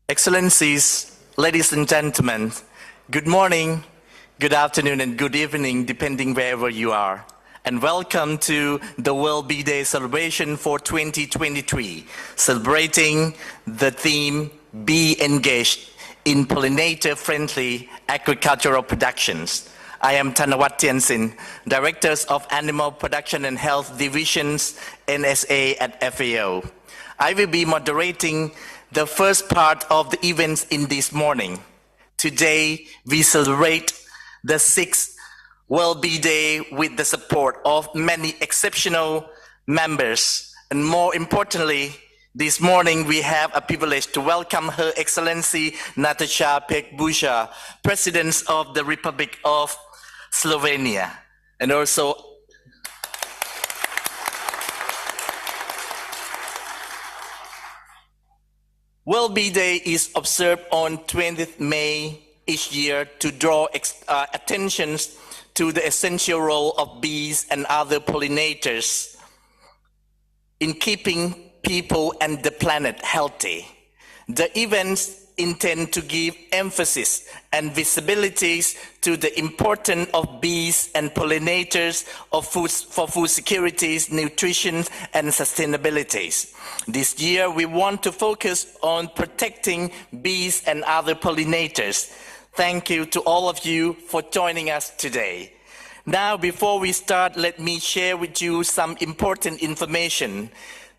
Excellencies, ladies and gentlemen, good morning, good afternoon, and good evening, depending wherever you are. And welcome to the World Bee Day celebration for 2023, celebrating the theme Be Engaged in Pollinator-Friendly Agricultural Productions. I am Thanawat Tiansin, Director of Animal Production and Health Divisions, NSA at FAO. I will be moderating the first part of the events in this morning. Today, we celebrate the 6th World Bee Day with the support of many exceptional members. And more importantly, this morning we have a privilege to welcome Her Excellency Natasha Pekbusha, President of the Republic of Slovenia, and also World Bee Day is observed on 20th May each year to draw attention to the essential role of bees and other pollinators in keeping people and the planet healthy. The events intend to give emphasis and visibilities to the importance of bees and pollinators for food security, nutrition, and sustainability. This year, we want to focus on protecting bees and other pollinators. Thank you to all of you for joining us today. Now, before we start, let me share with you some important information.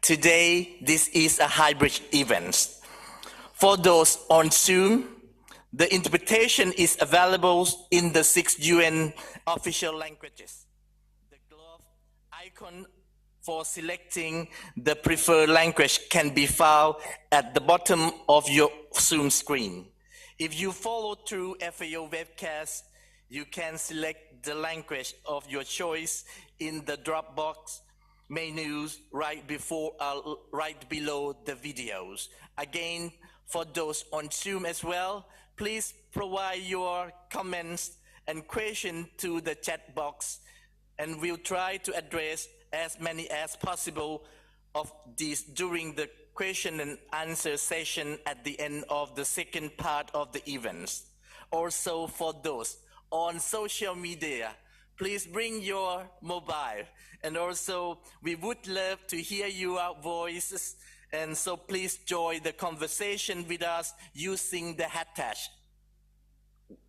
Today, this is a hybrid event. For those on Zoom, the interpretation is available in the 6 UN official languages. The glove icon for selecting the preferred language can be found at the bottom of your Zoom screen. If you follow through FAO webcast, you can select the language of your choice in the drop box menus right below the videos. Again, for those on Zoom as well, please provide your comments and questions to the chat box, and we'll try to address as many as possible of these during the question and answer session at the end of the second part of the events. Also, for those on social media, please bring your mobile, and also we would love to hear your voices. And so please join the conversation with us using the hashtag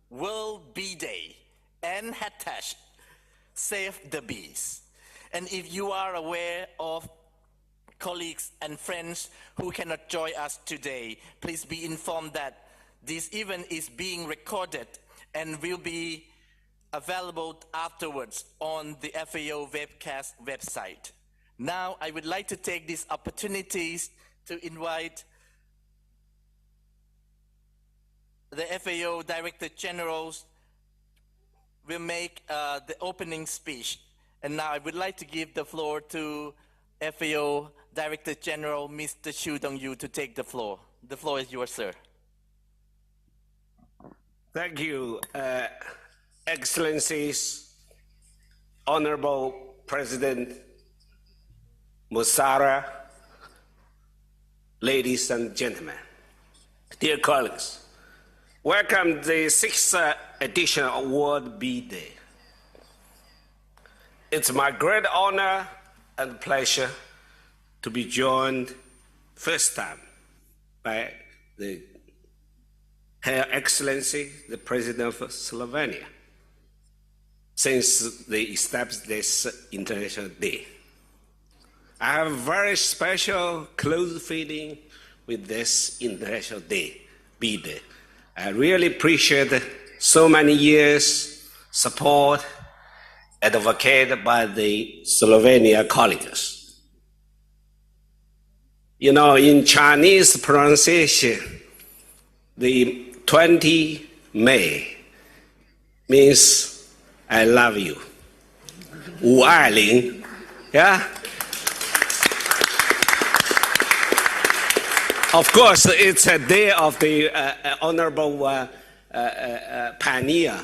World Bee Day and hashtag Save the Bees. And if you are aware of colleagues and friends who cannot join us today, please be informed that this event is being recorded and will be available afterwards on the FAO webcast website. Now, I would like to take these opportunities to invite the FAO Director Generals will make the opening speech. And now I would like to give the floor to FAO Director General, Mr. Chu Dong-yu, to take the floor. The floor is yours, sir. Thank you, Excellencies, Honorable President Musara, ladies and gentlemen, dear colleagues, welcome to the 6th edition of World Bee Day. It's my great honor and pleasure to be joined first time by Her Excellency, the President of Slovenia, since they established this International Day. I have a very special, close feeling with this International Day, Bee Day. I really appreciate so many years support advocated by the Slovenia colleagues. You know, in Chinese pronunciation, the 20 May means I love you. 520, yeah? Of course, it's a day of the honorable pioneer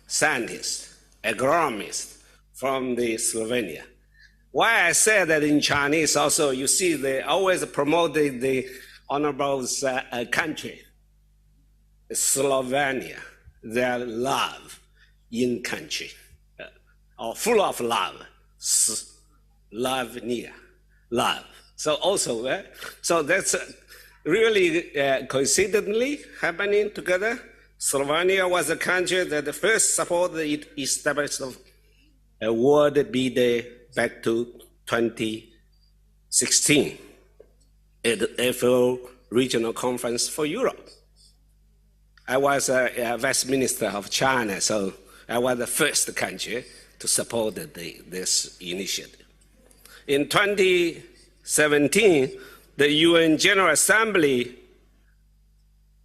scientist, agronomist from the Slovenia. Why I say that in Chinese also, you see they always promote the honorable country, Slovenia, their love in country, or full of love, Slovenia, love. So also, so that's really coincidentally happening together. Slovenia was the country that first supported the establishment of a World Bee Day back to 2016 at the FAO Regional Conference for Europe. I was a Vice Minister of China, so I was the first country to support this initiative. In 2017, the UN General Assembly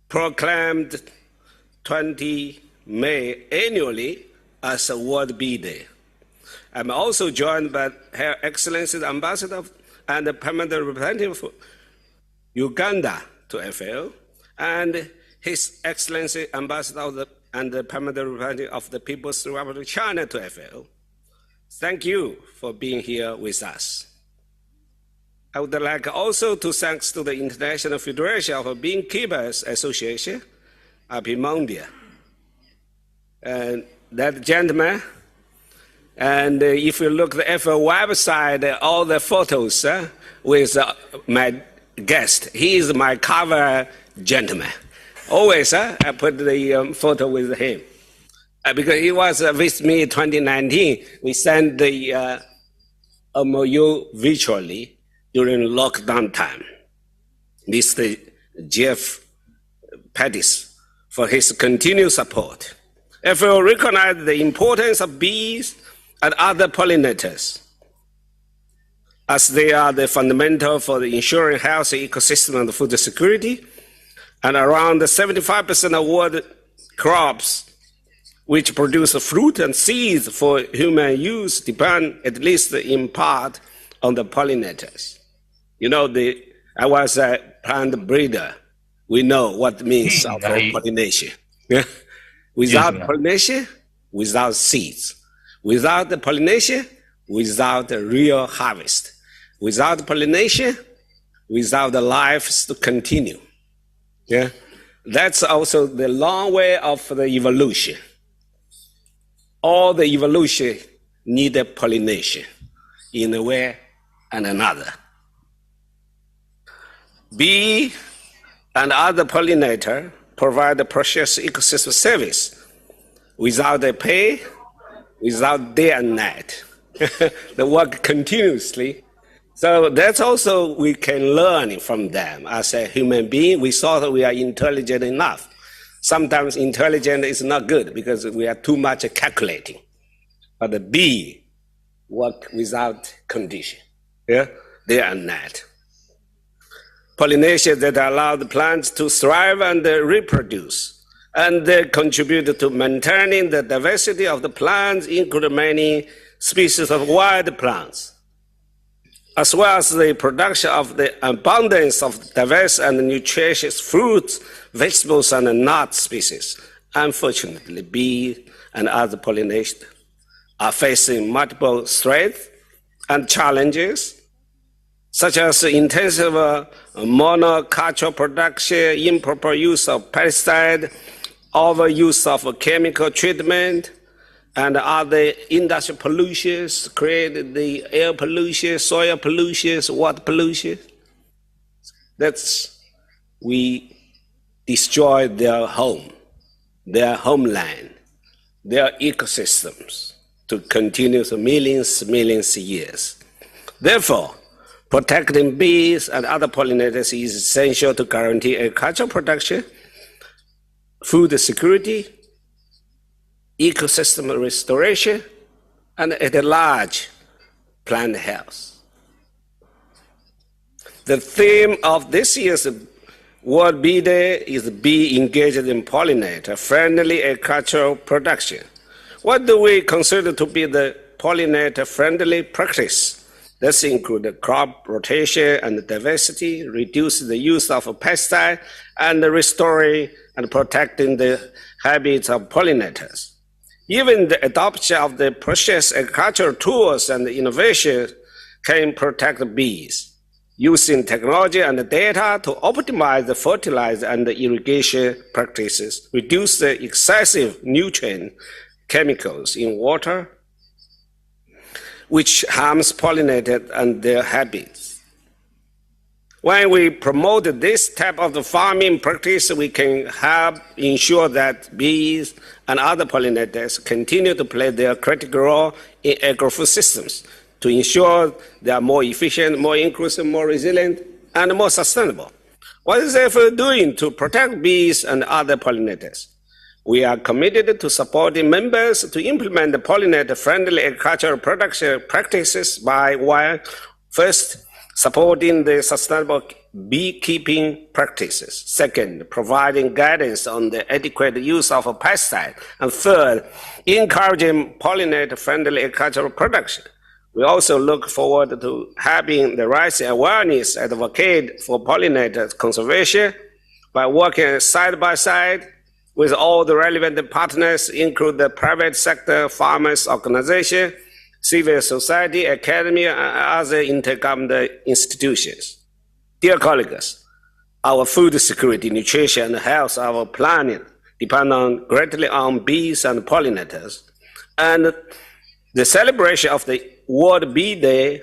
proclaimed 20 May annually as a World Bee Day. I'm also joined by Her Excellency the Ambassador and the Permanent Representative for Uganda to FAO, and His Excellency Ambassador and the Permanent Representative of the People's Republic of China to FAO. Thank you for being here with us. I would like also to thank to the International Federation of Beekeepers Association, Apimondia, and that gentleman. And if you look at the FAO website, all the photos with my guest, he is my cover gentleman. Always I put the photo with him. Because he was with me in 2019. We sent the MOU virtually during lockdown time. Mr. Jeff Pettis for his continued support. FAO recognized the importance of bees and other pollinators, as they are the fundamental for the ensuring healthy ecosystem and food security, and around 75% of world crops which produce fruit and seeds for human use depend, at least in part, on the pollinators. You know, I was a plant breeder. We know what means of pollination. Without pollination, without seeds. Without the pollination, without the real harvest. Without pollination, without the lives to continue. Yeah, that's also the long way of the evolution. All the evolution needed pollination in a way and another. Bee and other pollinator provide a precious ecosystem service without a pay, without day and night. They work continuously. So that's also we can learn from them. As a human being, we thought we are intelligent enough. Sometimes intelligent is not good because we are too much calculating. But the bee work without condition, day and night. Pollination that allow the plants to thrive and reproduce, and they contribute to maintaining the diversity of the plants, including many species of wild plants, as well as the production of the abundance of diverse and nutritious fruits, vegetables, and nut species. Unfortunately, bees and other pollinators are facing multiple threats and challenges, such as intensive monoculture production, improper use of pesticide, overuse of chemical treatment, and other industrial pollutions create the air pollution, soil pollution, water pollution. We destroy their home, their homeland, their ecosystems to continue for millions of years. Therefore, protecting bees and other pollinators is essential to guarantee agricultural production, food security, ecosystem restoration, and at large, plant health. The theme of this year's World Bee Day is Bee Engaged in Pollinator-Friendly Agricultural Production. What do we consider to be the pollinator-friendly practice? This includes crop rotation and diversity, reduce the use of pesticide, and restoring and protecting the habits of pollinators. Even the adoption of the precious agricultural tools and innovation can protect bees. using technology and data to optimize the fertilizer and the irrigation practices, reduce the excessive nutrient chemicals in water, which harms pollinators and their habits. When we promote this type of the farming practice, we can help ensure that bees and other pollinators continue to play their critical role in agrifood systems to ensure they are more efficient, more inclusive, more resilient, and more sustainable. What is AFO doing to protect bees and other pollinators? We are committed to supporting members to implement the pollinator-friendly agricultural production practices by, one, first, supporting the sustainable beekeeping practices. Second, providing guidance on the adequate use of pesticides. And third, encouraging pollinator-friendly agricultural production. We also look forward to having the rising awareness advocate for pollinator conservation by working side by side with all the relevant partners, including the private sector, farmers, organizations, civil society, academia, and other intergovernmental institutions. Dear colleagues, our food security, nutrition, and health of our planet depend greatly on bees and pollinators. And the celebration of the World Bee Day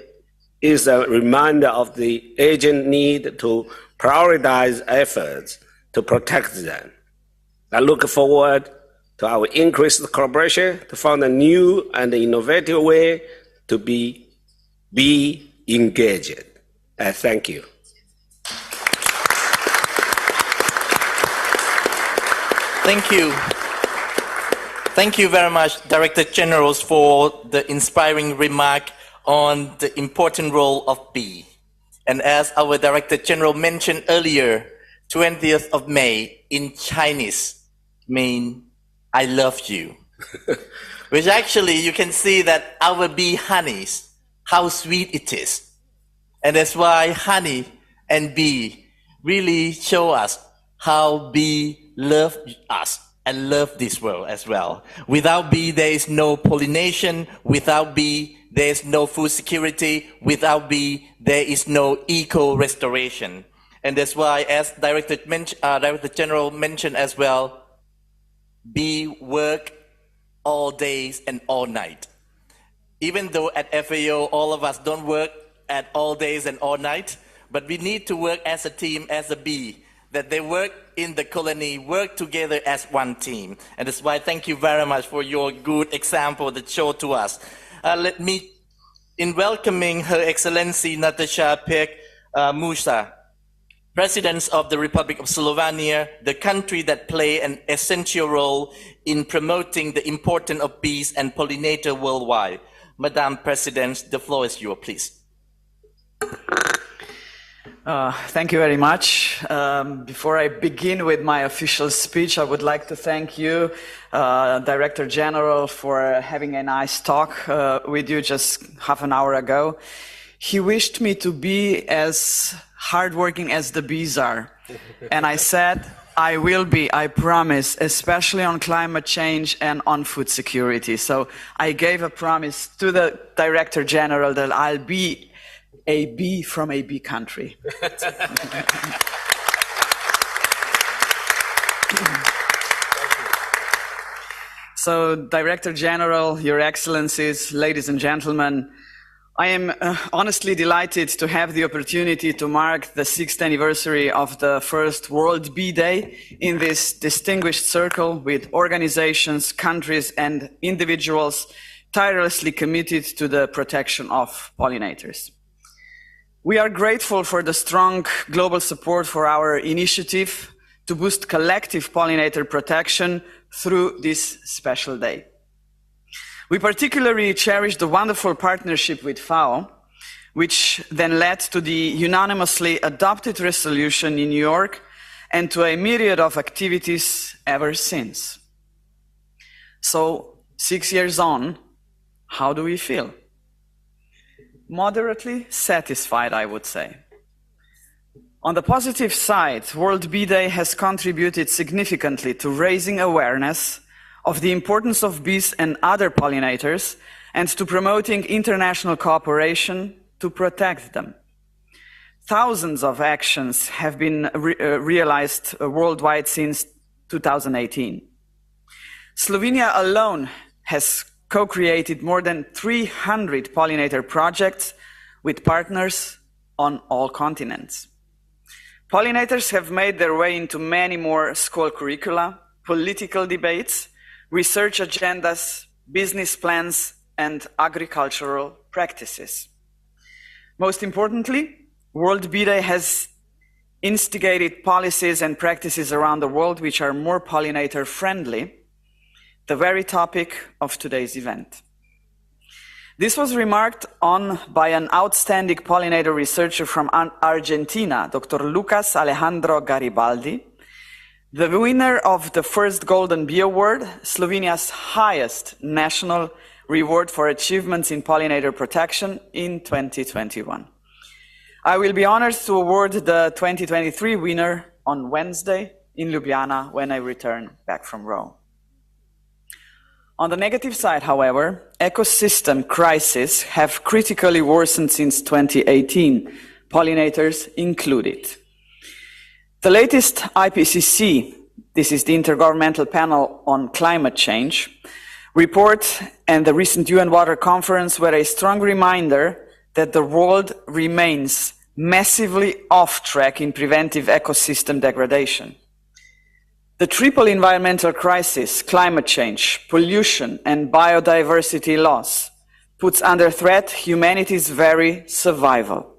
is a reminder of the urgent need to prioritize efforts to protect them. I look forward to our increased collaboration to find a new and innovative way to be engaged. Thank you. Thank you. Thank you very much, Director Generals, for the inspiring remark on the important role of bee. And as our Director General mentioned earlier, 20th of May in Chinese mean I love you. Which actually you can see that our bee honeys, how sweet it is. And that's why honey and bee really show us how bee love us and love this world as well. Without bee, there is no pollination. Without bee, there is no food security. Without bee, there is no eco-restoration. And that's why, as Director General mentioned as well, bee work all days and all night. Even though at FAO, all of us don't work at all days and all night, but we need to work as a team, as a bee, that they work in the colony, work together as one team. And that's why thank you very much for your good example that showed to us. Let me, in welcoming Her Excellency Natasha Pek Musa, President of the Republic of Slovenia, the country that play an essential role in promoting the importance of bees and pollinators worldwide. Madam President, the floor is yours, please. Thank you very much. Before I begin with my official speech, I would like to thank you, Director General, for having a nice talk with you just half an hour ago. He wished me to be as hardworking as the bees are. And I said, I will be, I promise, especially on climate change and on food security. So I gave a promise to the Director General that I'll be a bee from a bee country. So, Director General, Your Excellencies, ladies and gentlemen, I am honestly delighted to have the opportunity to mark the 6th anniversary of the first World Bee Day in this distinguished circle with organizations, countries, and individuals tirelessly committed to the protection of pollinators. We are grateful for the strong global support for our initiative to boost collective pollinator protection through this special day. We particularly cherish the wonderful partnership with FAO, which then led to the unanimously adopted resolution in New York and to a myriad of activities ever since. So, 6 years on, how do we feel? Moderately satisfied, I would say. On the positive side, World Bee Day has contributed significantly to raising awareness of the importance of bees and other pollinators and to promoting international cooperation to protect them. thousands of actions have been realized worldwide since 2018. Slovenia alone has co-created more than 300 pollinator projects with partners on all continents. Pollinators have made their way into many more school curricula, political debates, research agendas, business plans, and agricultural practices. Most importantly, World Bee Day has instigated policies and practices around the world which are more pollinator-friendly, the very topic of today's event. This was remarked on by an outstanding pollinator researcher from Argentina, Dr. Lucas Alejandro Garibaldi, the winner of the first Golden Bee Award, Slovenia's highest national reward for achievements in pollinator protection in 2021. I will be honored to award the 2023 winner on Wednesday in Ljubljana when I return back from Rome. On the negative side, however, ecosystem crises have critically worsened since 2018, pollinators included. The latest IPCC, this is the Intergovernmental Panel on Climate Change, report and the recent UN Water Conference were a strong reminder that the world remains massively off track in preventive ecosystem degradation. The triple environmental crisis, climate change, pollution, and biodiversity loss puts under threat humanity's very survival.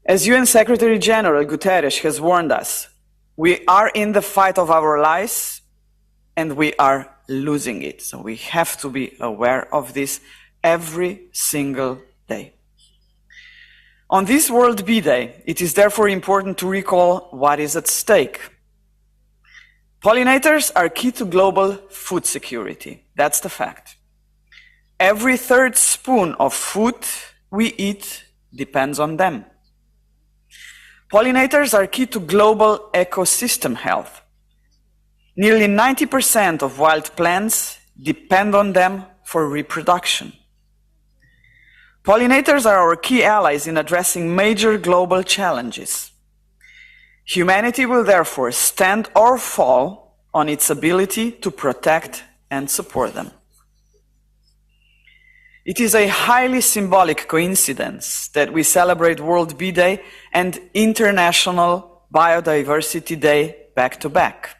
As UN Secretary General Guterres has warned us, we are in the fight of our lives and we are losing it. So we have to be aware of this every single day. On this World Bee Day, it is therefore important to recall what is at stake. Pollinators are key to global food security. That's the fact. Every third spoon of food we eat depends on them. Pollinators are key to global ecosystem health. Nearly 90% of wild plants depend on them for reproduction. Pollinators are our key allies in addressing major global challenges. Humanity will therefore stand or fall on its ability to protect and support them. It is a highly symbolic coincidence that we celebrate World Bee Day and International Biodiversity Day back to back.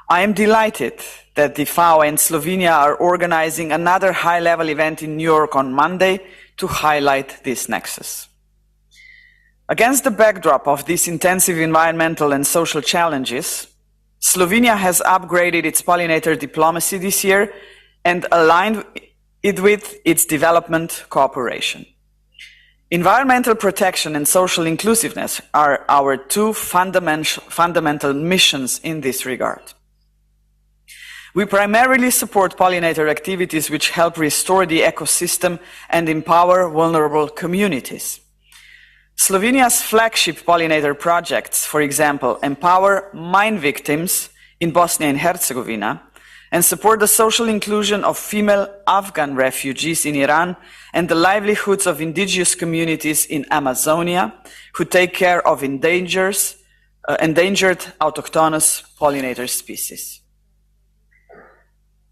I am delighted that the FAO and Slovenia are organizing another high-level event in New York on Monday to highlight this nexus. Against the backdrop of these intensive environmental and social challenges, Slovenia has upgraded its pollinator diplomacy this year and aligned it with its development cooperation. Environmental protection and social inclusiveness are our two fundamental missions in this regard. We primarily support pollinator activities which help restore the ecosystem and empower vulnerable communities. Slovenia's flagship pollinator projects, for example, empower mine victims in Bosnia and Herzegovina and support the social inclusion of female Afghan refugees in Iran and the livelihoods of indigenous communities in Amazonia who take care of endangered autochthonous pollinator species.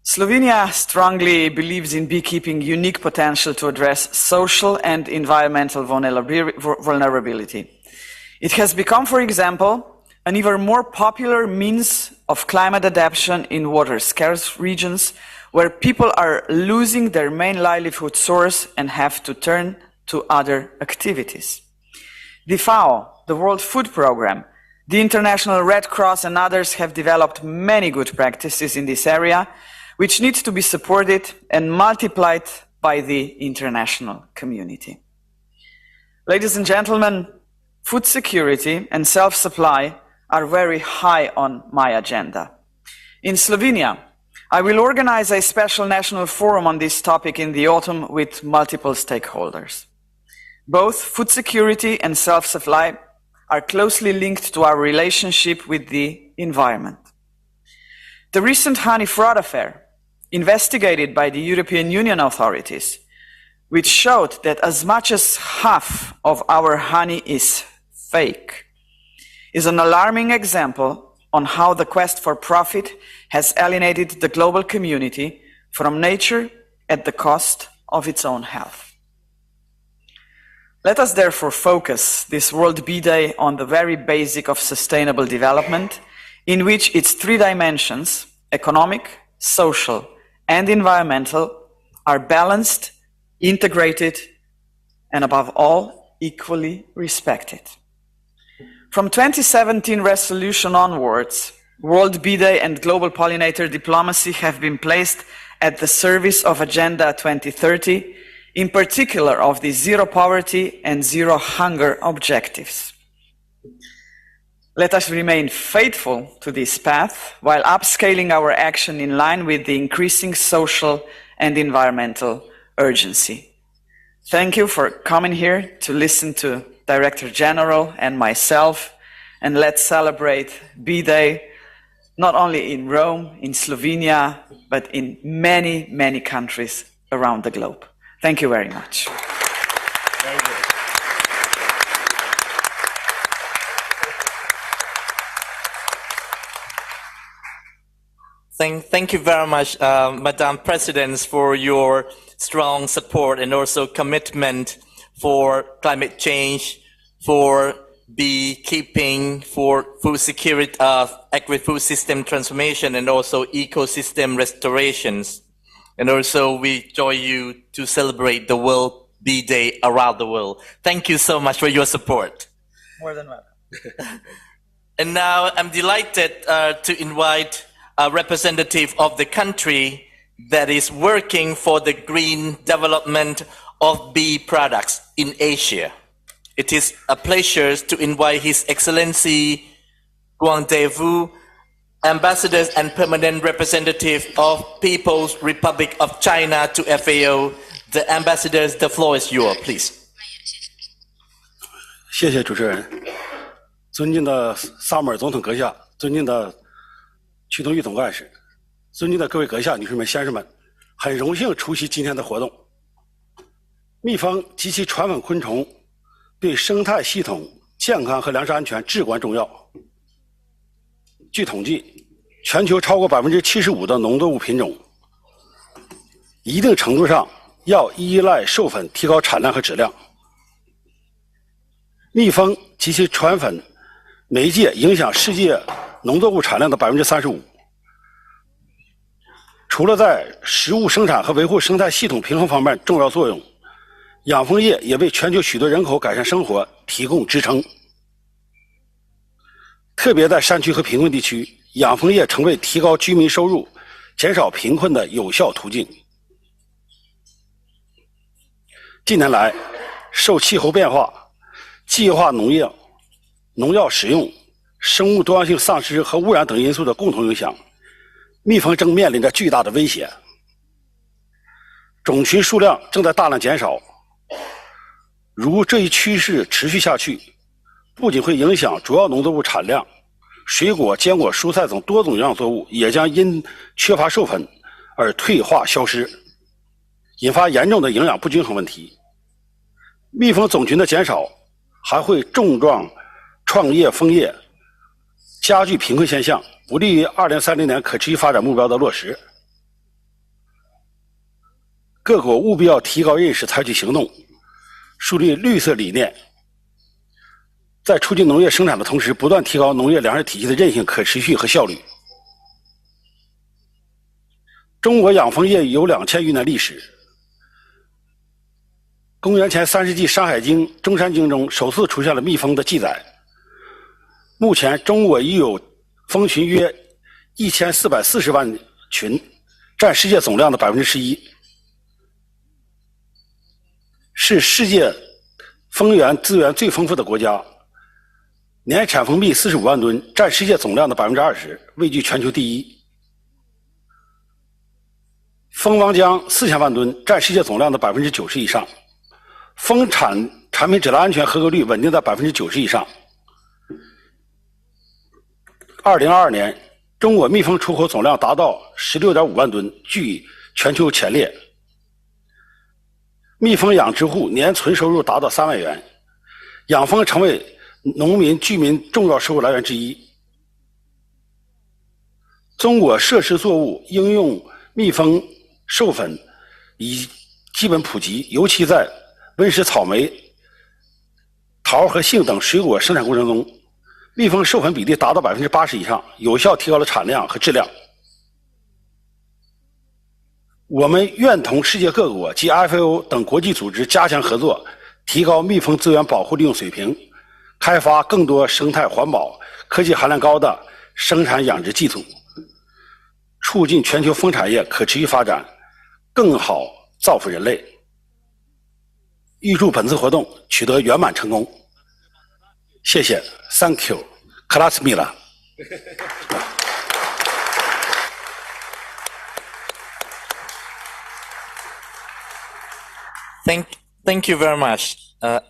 Slovenia strongly believes in beekeeping unique potential to address social and environmental vulnerability. It has become, for example, an even more popular means of climate adaptation in water-scarce regions where people are losing their main livelihood source and have to turn to other activities. The FAO, the World Food Programme, the International Red Cross and others have developed many good practices in this area which need to be supported and multiplied by the international community. Ladies and gentlemen, food security and self-supply are very high on my agenda. In Slovenia, I will organize a special national forum on this topic in the autumn with multiple stakeholders. Both food security and self-supply are closely linked to our relationship with the environment. The recent honey fraud affair, investigated by the European Union authorities, which showed that as much as half of our honey is fake, is an alarming example on how the quest for profit has alienated the global community from nature at the cost of its own health. Let us therefore focus this World Bee Day on the very basic of sustainable development, in which its three dimensions, economic, social, and environmental, are balanced, integrated, and above all, equally respected. From 2017 resolution onwards, World Bee Day and global pollinator diplomacy have been placed at the service of Agenda 2030, in particular of the zero poverty and zero hunger objectives. Let us remain faithful to this path while upscaling our action in line with the increasing social and environmental urgency. Thank you for coming here to listen to Director General and myself, and let's celebrate Bee Day not only in Rome, in Slovenia, but in many, many countries around the globe. Thank you very much. Very good. Thank you very much, Madam President, for your strong support and also commitment for climate change, for beekeeping, for food security, agri-food system transformation, and also ecosystem restorations. And also we join you to celebrate the World Bee Day around the world. Thank you so much for your support. More than welcome. And now I'm delighted to invite a representative of the country that is working for the green development of bee products in Asia. It is a pleasure to invite His Excellency Guang Devu, Ambassador and Permanent Representative of People's Republic of China to FAO. The Ambassadors, the floor is yours, please. 谢谢主持人，尊敬的萨穆尔总统阁下，尊敬的驱动玉总干事，尊敬的各位阁下、女士们、先生们，很荣幸出席今天的活动。蜜蜂及其传粉昆虫对生态系统健康和粮食安全至关重要。据统计，全球超过75%的农作物品种，一定程度上要依赖授粉提高产量和质量。蜜蜂及其传粉媒介影响世界农作物产量的35%。除了在食物生产和维护生态系统平衡方面重要作用，养蜂业也为全球许多人口改善生活提供支撑。特别在山区和贫困地区，养蜂业成为提高居民收入、减少贫困的有效途径。近年来，受气候变化、计划农药使用、生物多样性丧失和污染等因素的共同影响，蜜蜂正面临着巨大的威胁，种群数量正在大量减少。如这一趋势持续下去，不仅会影响主要农作物产量，水果、坚果、蔬菜等多种营养作物也将因缺乏授粉而退化消失，引发严重的营养不均衡问题。蜜蜂种群的减少还会重创创业蜂业，加剧贫困现象，不利于2030年可持续发展目标的落实。各国务必要提高认识，采取行动，树立绿色理念，在促进农业生产的同时，不断提高农业粮食体系的韧性、可持续和效率。中国养蜂业有2000余年历史。公元前3世纪，《山海经·中山经》中首次出现了蜜蜂的记载。目前，中国已有蜂群约1440万群，占世界总量的11%，是世界蜂源资源最丰富的国家。年产蜂蜜45万吨，占世界总量的20%，位居全球第一。蜂王浆4000万吨，占世界总量的90%以上。蜂产品质量安全合格率稳定在90%以上。2022年，中国蜜蜂出口总量达到16.5万吨，居全球前列。蜜蜂养殖户年纯收入达到3万元，养蜂成为农民居民重要收入来源之一。中国摄食作物应用蜜蜂授粉已基本普及，尤其在温室草莓、桃和杏等水果生产过程中，蜜蜂授粉比例达到80%以上，有效提高了产量和质量。我们愿同世界各国及 FAO 等国际组织加强合作，提高蜜蜂资源保护利用水平，开发更多生态环保、科技含量高的生产养殖技术，促进全球蜂产业可持续发展，更好造福人类。预祝本次活动取得圆满成功。谢谢 ，Thank you， 克拉斯米拉。Thank you very much,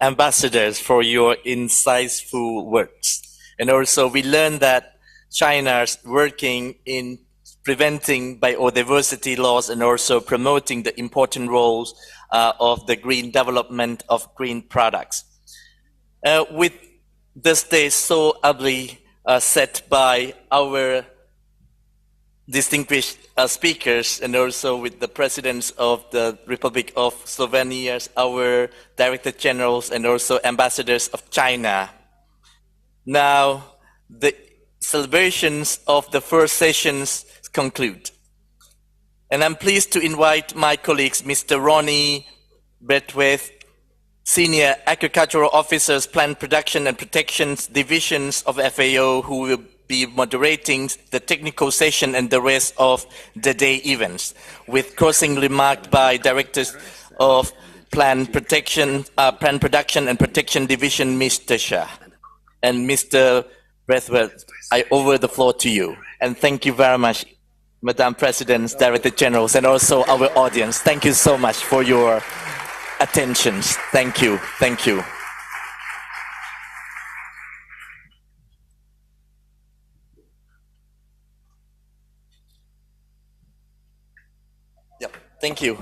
ambassadors, for your insightful words. And also, we learned that China's working in preventing biodiversity loss and also promoting the important roles of the green development of green products. With the stage so ably set by our distinguished speakers, and also with the presidents of the Republic of Slovenia, our director generals, and also ambassadors of China. Now, the celebrations of the first sessions conclude. And I'm pleased to invite my colleagues, Mr. Ronnie Bedworth, Senior Agricultural Officers, Plant Production and Protection Divisions of FAO, who will be moderating the technical session and the rest of the day events, with closing remarks by Directors of Plant Production and Protection Division, Mr. Shah. And Mr. Bedworth, I over the floor to you. And thank you very much, Madam Presidents, Director Generals, and also our audience. Thank you so much for your attention. Thank you. Thank you. Yep. Thank you.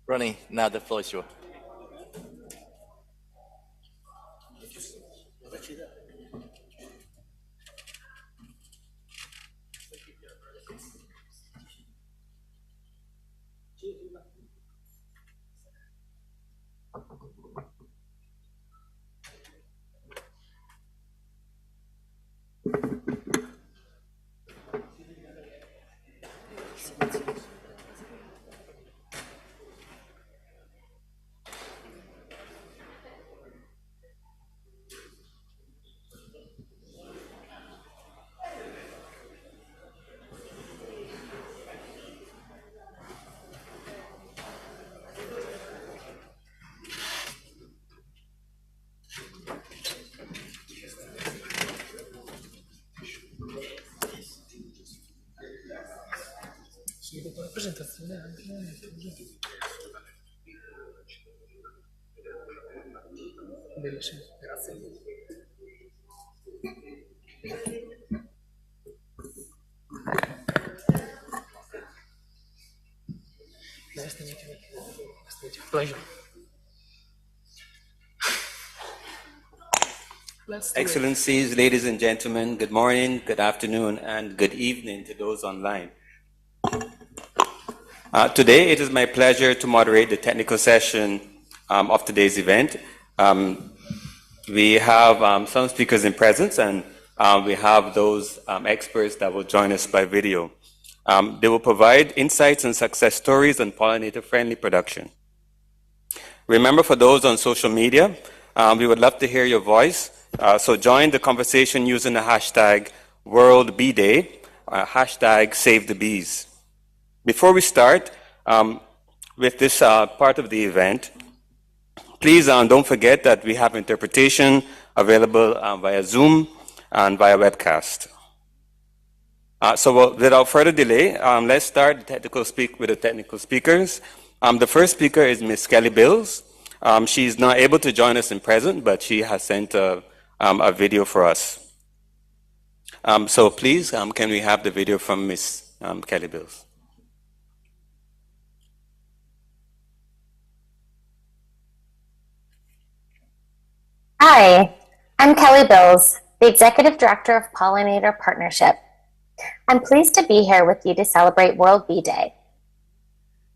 Ronnie, now the floor is yours. Excellencies, ladies and gentlemen, good morning, good afternoon, and good evening to those online. Today, it is my pleasure to moderate the technical session of today's event. We have some speakers in presence, and we have those experts that will join us by video. They will provide insights and success stories on pollinator-friendly production. Remember, for those on social media, we would love to hear your voice. So join the conversation using the hashtag World Bee Day, hashtag Save the Bees. Before we start with this part of the event, please don't forget that we have interpretation available via Zoom and via webcast. So without further delay, let's start with the technical speakers. The first speaker is Ms. Kelly Bills. She's not able to join us in present, but she has sent a video for us. So please, can we have the video from Ms. Kelly Bills? Hi, I'm Kelly Bills, the Executive Director of Pollinator Partnership. I'm pleased to be here with you to celebrate World Bee Day.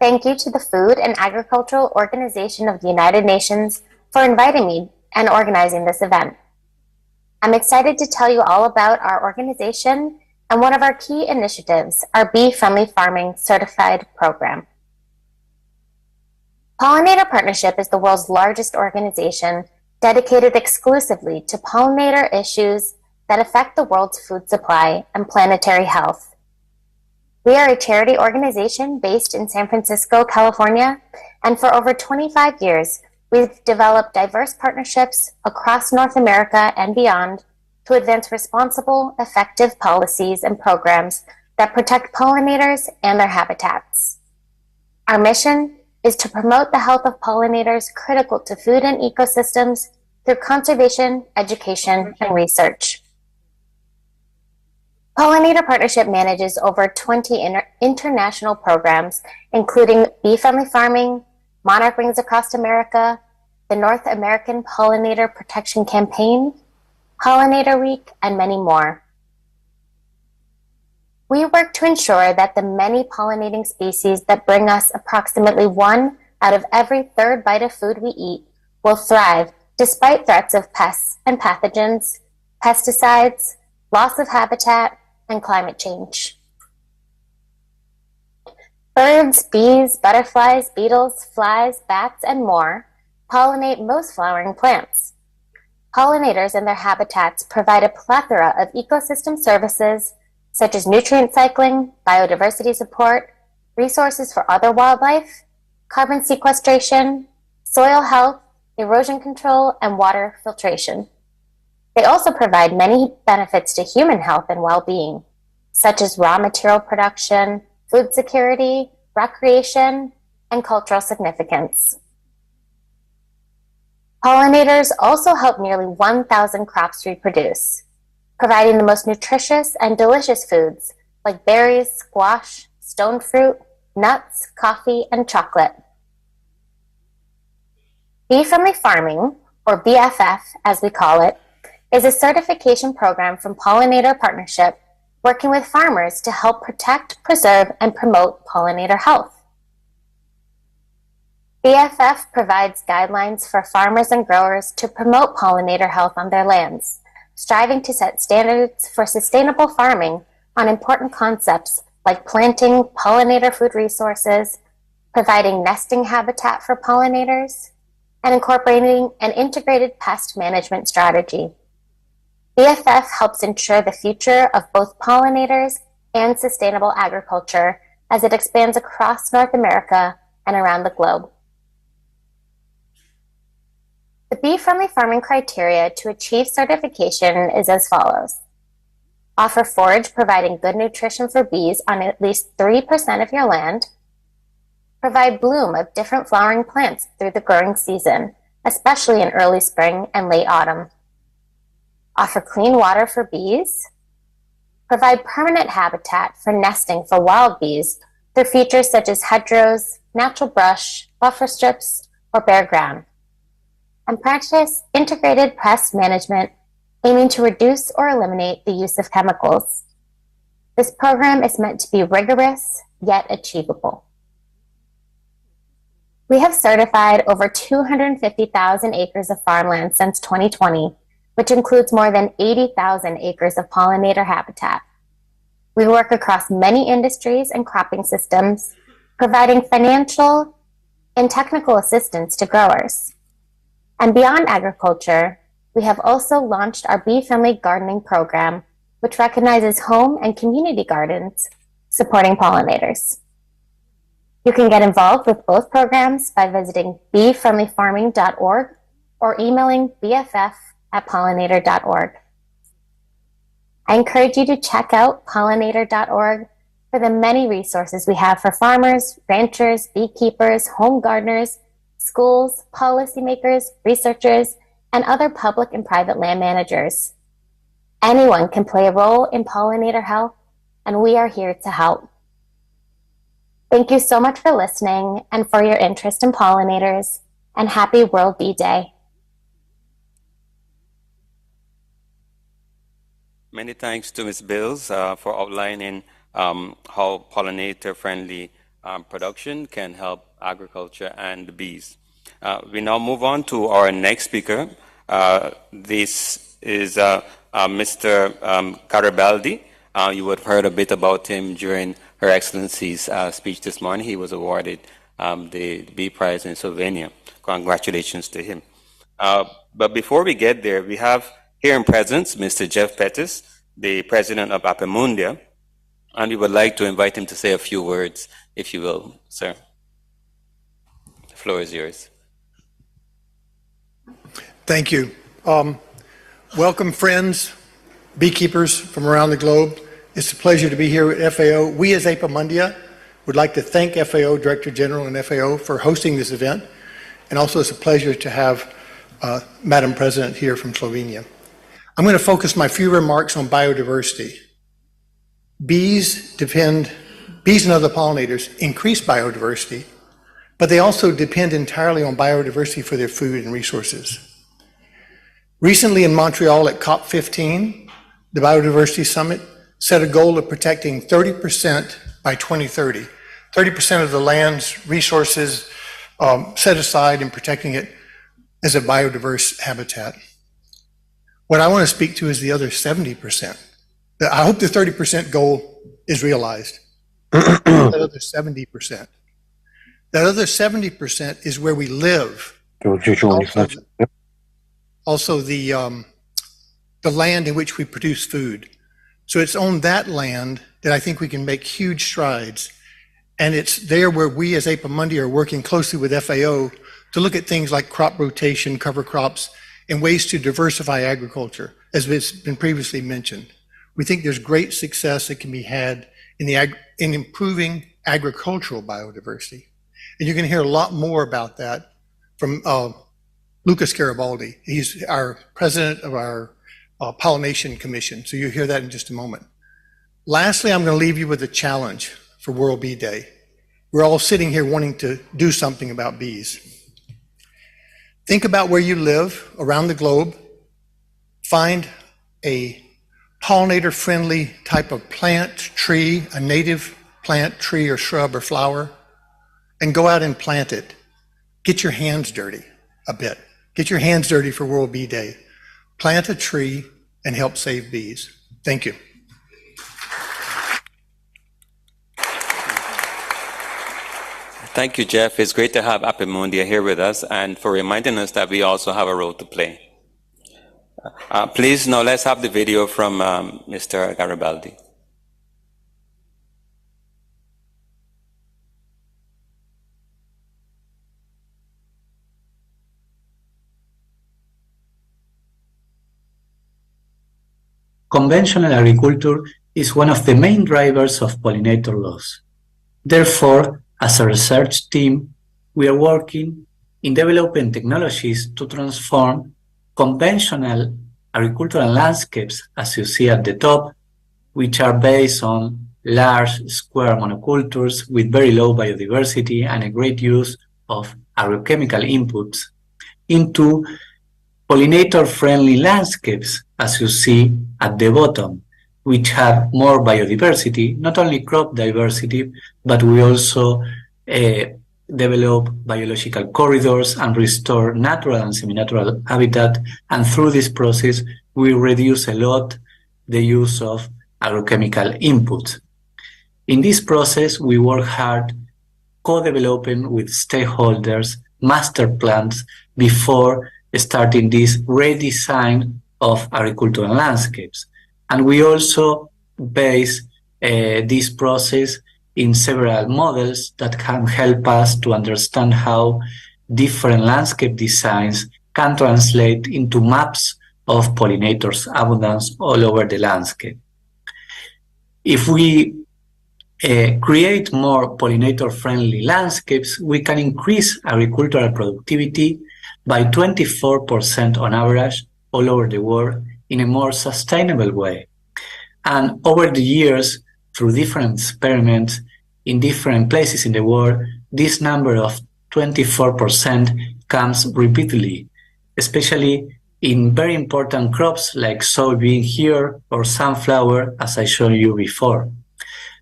Thank you to the Food and Agricultural Organization of the United Nations for inviting me and organizing this event. I'm excited to tell you all about our organization and one of our key initiatives, our Bee-Friendly Farming Certified Program. Pollinator Partnership is the world's largest organization dedicated exclusively to pollinator issues that affect the world's food supply and planetary health. We are a charity organization based in San Francisco, California, and for over 25 years, we've developed diverse partnerships across North America and beyond to advance responsible, effective policies and programs that protect pollinators and their habitats. Our mission is to promote the health of pollinators critical to food and ecosystems through conservation, education, and research. Pollinator Partnership manages over 20 international programs, including bee-friendly farming, monarch rings across America, the North American Pollinator Protection Campaign, Pollinator Week, and many more. We work to ensure that the many pollinating species that bring us approximately 1 out of every 3rd bite of food we eat will thrive despite threats of pests and pathogens, pesticides, loss of habitat, and climate change. Birds, bees, butterflies, beetles, flies, bats, and more pollinate most flowering plants. Pollinators and their habitats provide a plethora of ecosystem services such as nutrient cycling, biodiversity support, resources for other wildlife, carbon sequestration, soil health, erosion control, and water filtration. They also provide many benefits to human health and well-being, such as raw material production, food security, recreation, and cultural significance. Pollinators also help nearly 1,000 crops reproduce, providing the most nutritious and delicious foods like berries, squash, stone fruit, nuts, coffee, and chocolate. Bee-friendly farming, or BFF as we call it, is a certification program from Pollinator Partnership working with farmers to help protect, preserve, and promote pollinator health. BFF provides guidelines for farmers and growers to promote pollinator health on their lands, striving to set standards for sustainable farming on important concepts like planting pollinator food resources, providing nesting habitat for pollinators, and incorporating an integrated pest management strategy. BFF helps ensure the future of both pollinators and sustainable agriculture as it expands across North America and around the globe. The bee-friendly farming criteria to achieve certification is as follows. Offer forage providing good nutrition for bees on at least 3% of your land. Provide bloom of different flowering plants through the growing season, especially in early spring and late autumn. Offer clean water for bees. Provide permanent habitat for nesting for wild bees through features such as hedgerows, natural brush, buffer strips, or bare ground. And practice integrated pest management, aiming to reduce or eliminate the use of chemicals. This program is meant to be rigorous, yet achievable. We have certified over 250,000 acres of farmland since 2020, which includes more than 80,000 acres of pollinator habitat. We work across many industries and cropping systems, providing financial and technical assistance to growers. And beyond agriculture, we have also launched our bee-friendly gardening program, which recognizes home and community gardens supporting pollinators. You can get involved with both programs by visiting beefriendlyfarming.org or emailing bff@pollinator.org. I encourage you to check out pollinator.org for the many resources we have for farmers, ranchers, beekeepers, home gardeners, schools, policymakers, researchers, and other public and private land managers. Anyone can play a role in pollinator health, and we are here to help. Thank you so much for listening and for your interest in pollinators, and happy World Bee Day. Many thanks to Ms. Bills for outlining how pollinator-friendly production can help agriculture and the bees. We now move on to our next speaker. This is Mr. Garibaldi. You would have heard a bit about him during Her Excellency's speech this morning. He was awarded the Bee Prize in Slovenia. Congratulations to him. But before we get there, we have here in presence Mr. Jeff Pettis, the president of Apemundia, and we would like to invite him to say a few words, if you will, sir. The floor is yours. Thank you. Welcome, friends, beekeepers from around the globe. It's a pleasure to be here at FAO. We as Apemundia would like to thank FAO, Director General and FAO for hosting this event. And also it's a pleasure to have Madam President here from Slovenia. I'm going to focus my few remarks on biodiversity. Bees and other pollinators increase biodiversity, but they also depend entirely on biodiversity for their food and resources. Recently in Montreal at COP15, the Biodiversity Summit set a goal of protecting 30% by 2030. 30% of the land's resources set aside and protecting it as a biodiverse habitat. What I want to speak to is the other 70%. I hope the 30% goal is realized. That other 70%. That other 70% is where we live. Also the land in which we produce food. So it's on that land that I think we can make huge strides. And it's there where we as Apemundia are working closely with FAO to look at things like crop rotation, cover crops, and ways to diversify agriculture, as has been previously mentioned. We think there's great success that can be had in improving agricultural biodiversity. And you're going to hear a lot more about that from Lucas Garibaldi. He's our president of our Pollination Commission, so you'll hear that in just a moment. Lastly, I'm going to leave you with a challenge for World Bee Day. We're all sitting here wanting to do something about bees. Think about where you live around the globe. Find a pollinator-friendly type of plant, tree, a native plant, tree, or shrub, or flower, and go out and plant it. Get your hands dirty a bit. Get your hands dirty for World Bee Day. Plant a tree and help save bees. Thank you. Thank you, Jeff. It's great to have Apemundia here with us and for reminding us that we also have a role to play. Please, now let's have the video from Mr. Garibaldi. Conventional agriculture is one of the main drivers of pollinator loss. Therefore, as a research team, we are working in developing technologies to transform conventional agricultural landscapes, as you see at the top, which are based on large square monocultures with very low biodiversity and a great use of agrochemical inputs, into pollinator-friendly landscapes, as you see at the bottom, which have more biodiversity, not only crop diversity, but we also develop biological corridors and restore natural and semi-natural habitat. And through this process, we reduce a lot the use of agrochemical inputs. In this process, we work hard co-developing with stakeholders master plans before starting this redesign of agricultural landscapes. And we also base this process in several models that can help us to understand how different landscape designs can translate into maps of pollinators' abundance all over the landscape. If we create more pollinator-friendly landscapes, we can increase agricultural productivity by 24% on average all over the world in a more sustainable way. And over the years, through different experiments in different places in the world, this number of 24% comes repeatedly, especially in very important crops like soybean here or sunflower, as I showed you before.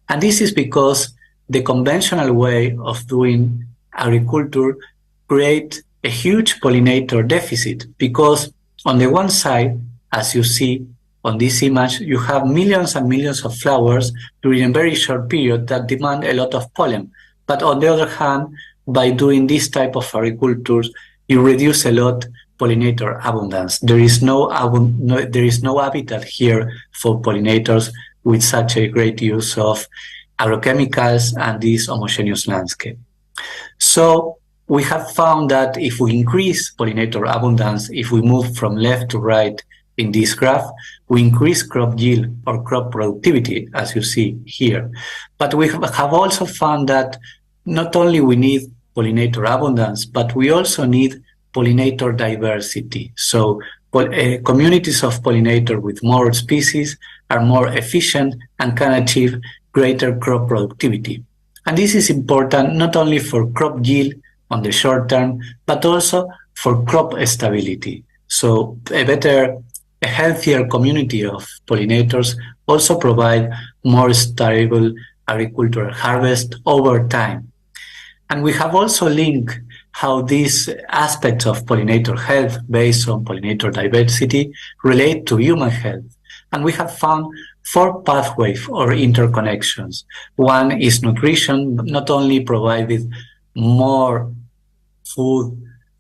And this is because the conventional way of doing agriculture creates a huge pollinator deficit, because on the one side, as you see on this image, you have millions and millions of flowers during a very short period that demand a lot of pollen. But on the other hand, by doing this type of agriculture, you reduce a lot pollinator abundance. There is no habitat here for pollinators with such a great use of agrochemicals and this homogeneous landscape. So we have found that if we increase pollinator abundance, if we move from left to right in this graph, we increase crop yield or crop productivity, as you see here. But we have also found that not only we need pollinator abundance, but we also need pollinator diversity. So communities of pollinators with more species are more efficient and can achieve greater crop productivity. And this is important not only for crop yield on the short term, but also for crop stability. So a healthier community of pollinators also provide more stable agricultural harvest over time. And we have also linked how these aspects of pollinator health based on pollinator diversity relate to human health. And we have found 4 pathways or interconnections. One is nutrition, not only provided more food,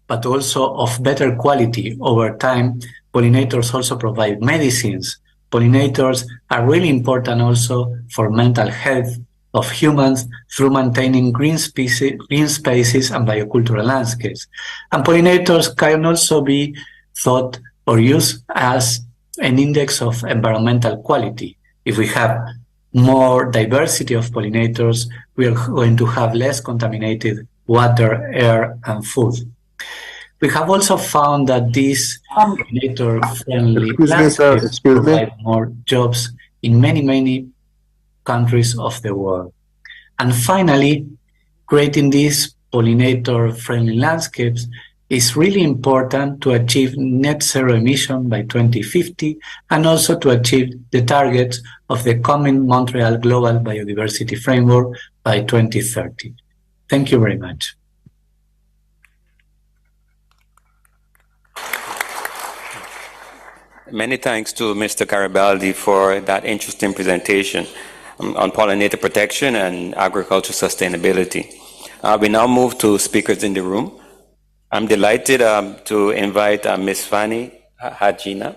but also of better quality over time. Pollinators also provide medicines. Pollinators are really important also for mental health of humans through maintaining green spaces and biocultural landscapes. And pollinators can also be thought or used as an index of environmental quality. If we have more diversity of pollinators, we are going to have less contaminated water, air, and food. We have also found that these pollinator-friendly landscapes provide more jobs in many countries of the world. And finally, creating these pollinator-friendly landscapes is really important to achieve net zero emission by 2050 and also to achieve the targets of the coming Montreal Global Biodiversity Framework by 2030. Thank you very much. Many thanks to Mr. Garibaldi for that interesting presentation on pollinator protection and agriculture sustainability. We now move to speakers in the room. I'm delighted to invite Ms. Fanny Hajina.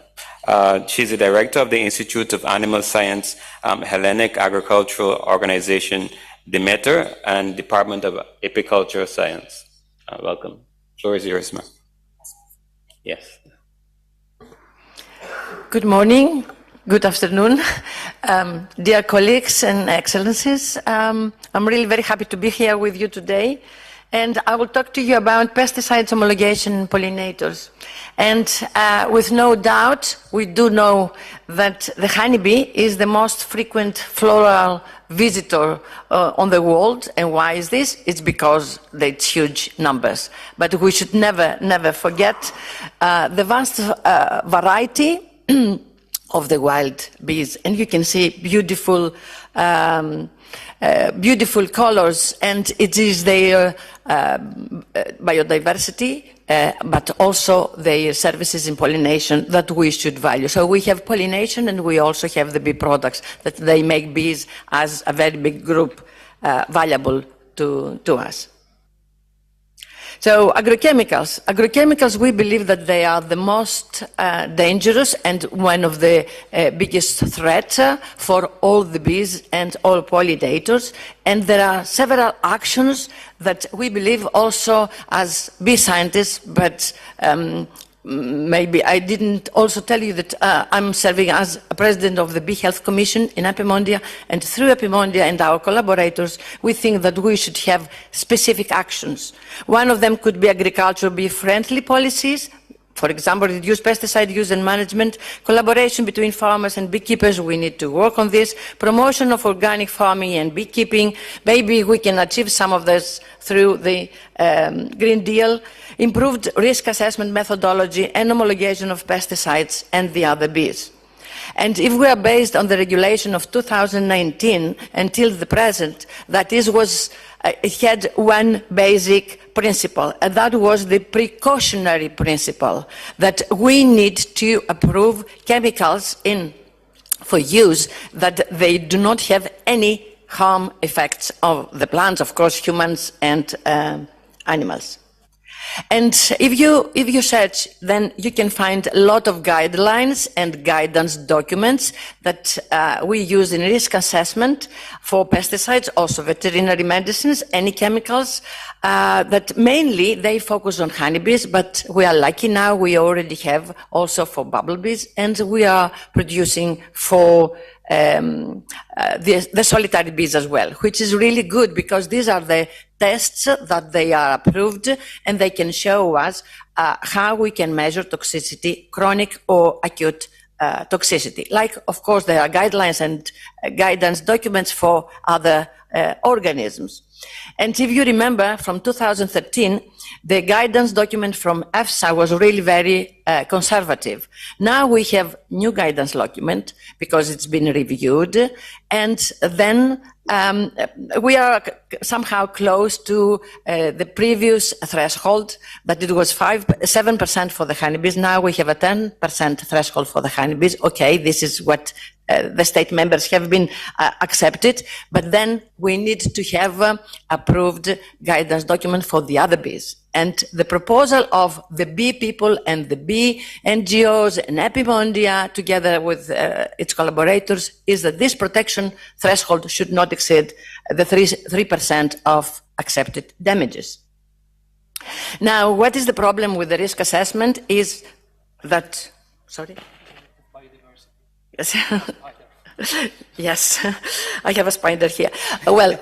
She's the director of the Institute of Animal Science, Hellenic Agricultural Organization, Demeter, and Department of Apicultural Science. Welcome. The floor is yours, ma'am. Yes. Good morning, good afternoon, dear colleagues and excellencies. I'm really very happy to be here with you today, and I will talk to you about pesticides, homologation, and pollinators. And with no doubt, we do know that the honeybee is the most frequent floral visitor on the world. And why is this? It's because it's huge numbers. But we should never forget the vast variety of the wild bees, and you can see beautiful colors, and it is their biodiversity, but also their services in pollination that we should value. So we have pollination, and we also have the bee products that they make bees as a very big group valuable to us. So agrochemicals, we believe that they are the most dangerous and one of the biggest threats for all the bees and all pollinators. And there are several actions that we believe also as bee scientists, but maybe I didn't also tell you that I'm serving as a president of the Bee Health Commission in Epimondia, and through Epimondia and our collaborators, we think that we should have specific actions. One of them could be agricultural bee-friendly policies, For example, reduce pesticide use and management, collaboration between farmers and beekeepers, we need to work on this, promotion of organic farming and beekeeping, maybe we can achieve some of this through the Green Deal, improved risk assessment methodology and homologation of pesticides and the other bees. And if we are based on the regulation of 2019 until the present, that is, it had one basic principle, and that was the precautionary principle, that we need to approve chemicals for use that they do not have any harm effects of the plants, of course, humans and animals. And if you search, then you can find a lot of guidelines and guidance documents that we use in risk assessment for pesticides, also veterinary medicines, any chemicals, that mainly they focus on honeybees, but we are lucky now, we already have also for bumblebees, and we are producing for the solitary bees as well, which is really good because these are the tests that they are approved and they can show us how we can measure toxicity, chronic or acute toxicity. Like, of course, there are guidelines and guidance documents for other organisms. And if you remember, from 2013, the guidance document from EFSA was really very conservative. Now we have new guidance document because it's been reviewed, and then we are somehow close to the previous threshold, but it was 7% for the honeybees. Now we have a 10% threshold for the honeybees. Okay, this is what the state members have been accepted, but then we need to have approved guidance document for the other bees. And the proposal of the bee people and the bee NGOs and Epimondia, together with its collaborators, is that this protection threshold should not exceed the 3% of accepted damages. Now, what is the problem with the risk assessment is that, sorry? Yes. Yes, I have a spider here. Well,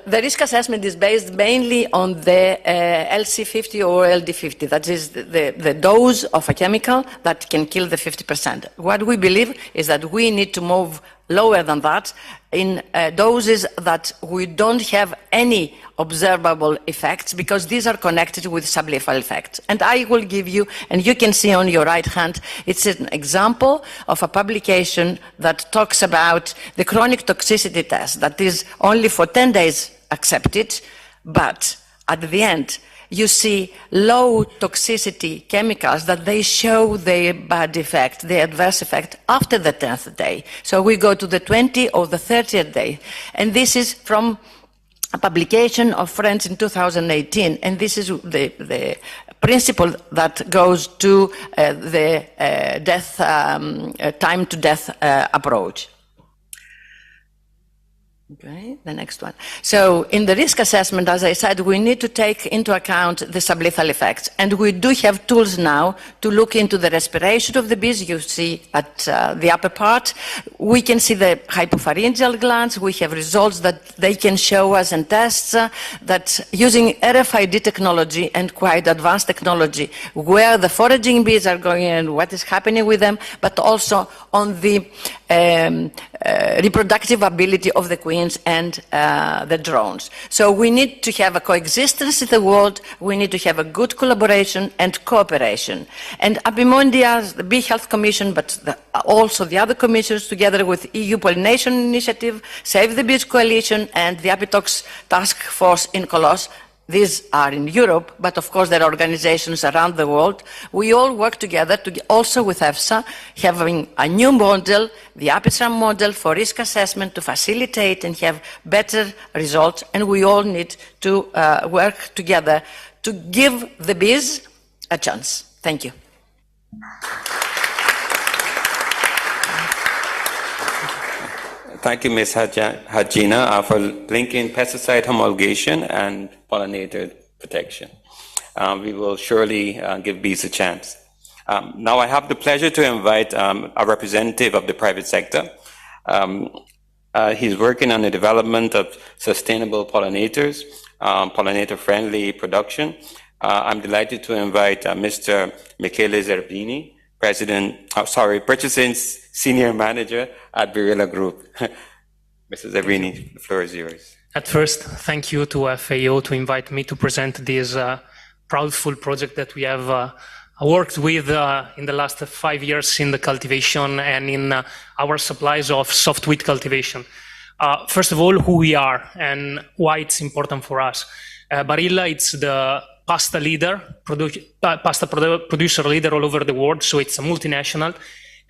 the risk assessment is based mainly on the LC50 or LD50. That is the dose of a chemical that can kill the 50%. What we believe is that we need to move lower than that in doses that we don't have any observable effects, because these are connected with sublethal effects. And I will give you, and you can see on your right hand, it's an example of a publication that talks about the chronic toxicity test that is only for 10 days accepted, but at the end, you see low toxicity chemicals that they show their bad effect, the adverse effect after the 10th day. So we go to the 20th or the 30th day. And this is from a publication of Friends in 2018. And this is the principle that goes to the time to death approach. Okay, the next one. So in the risk assessment, as I said, we need to take into account the sublethal effects. And we do have tools now to look into the respiration of the bees. You see at the upper part, we can see the hypopharyngeal glands. We have results that they can show us and tests that using RFID technology and quite advanced technology, where the foraging bees are going and what is happening with them, but also on the reproductive ability of the queens and the drones. So we need to have a coexistence in the world, we need to have a good collaboration and cooperation. And Epimondia, the Bee Health Commission, but also the other commissions, together with EU Pollination Initiative, Save the Bees Coalition, and the Apitox Task Force in Colos. These are in Europe, but of course there are organizations around the world. We all work together, also with EFSA, having a new model, the APISRAM model for risk assessment to facilitate and have better results. And we all need to work together to give the bees a chance. Thank you. Thank you, Ms. Hajina, for linking pesticide homologation and pollinator protection. We will surely give bees a chance. Now I have the pleasure to invite a representative of the private sector. He's working on the development of sustainable pollinators, pollinator-friendly production, I'm delighted to invite Mr. Michele Zerbini, Purchasing Senior Manager at Barilla Group. Mr. Zerbini, the floor is yours. At first, thank you to FAO to invite me to present this proudful project that we have worked with in the last 5 years in the cultivation and in our supplies of soft wheat cultivation. First of all, who we are and why it's important for us. Barilla, it's the pasta producer leader all over the world, so it's a multinational.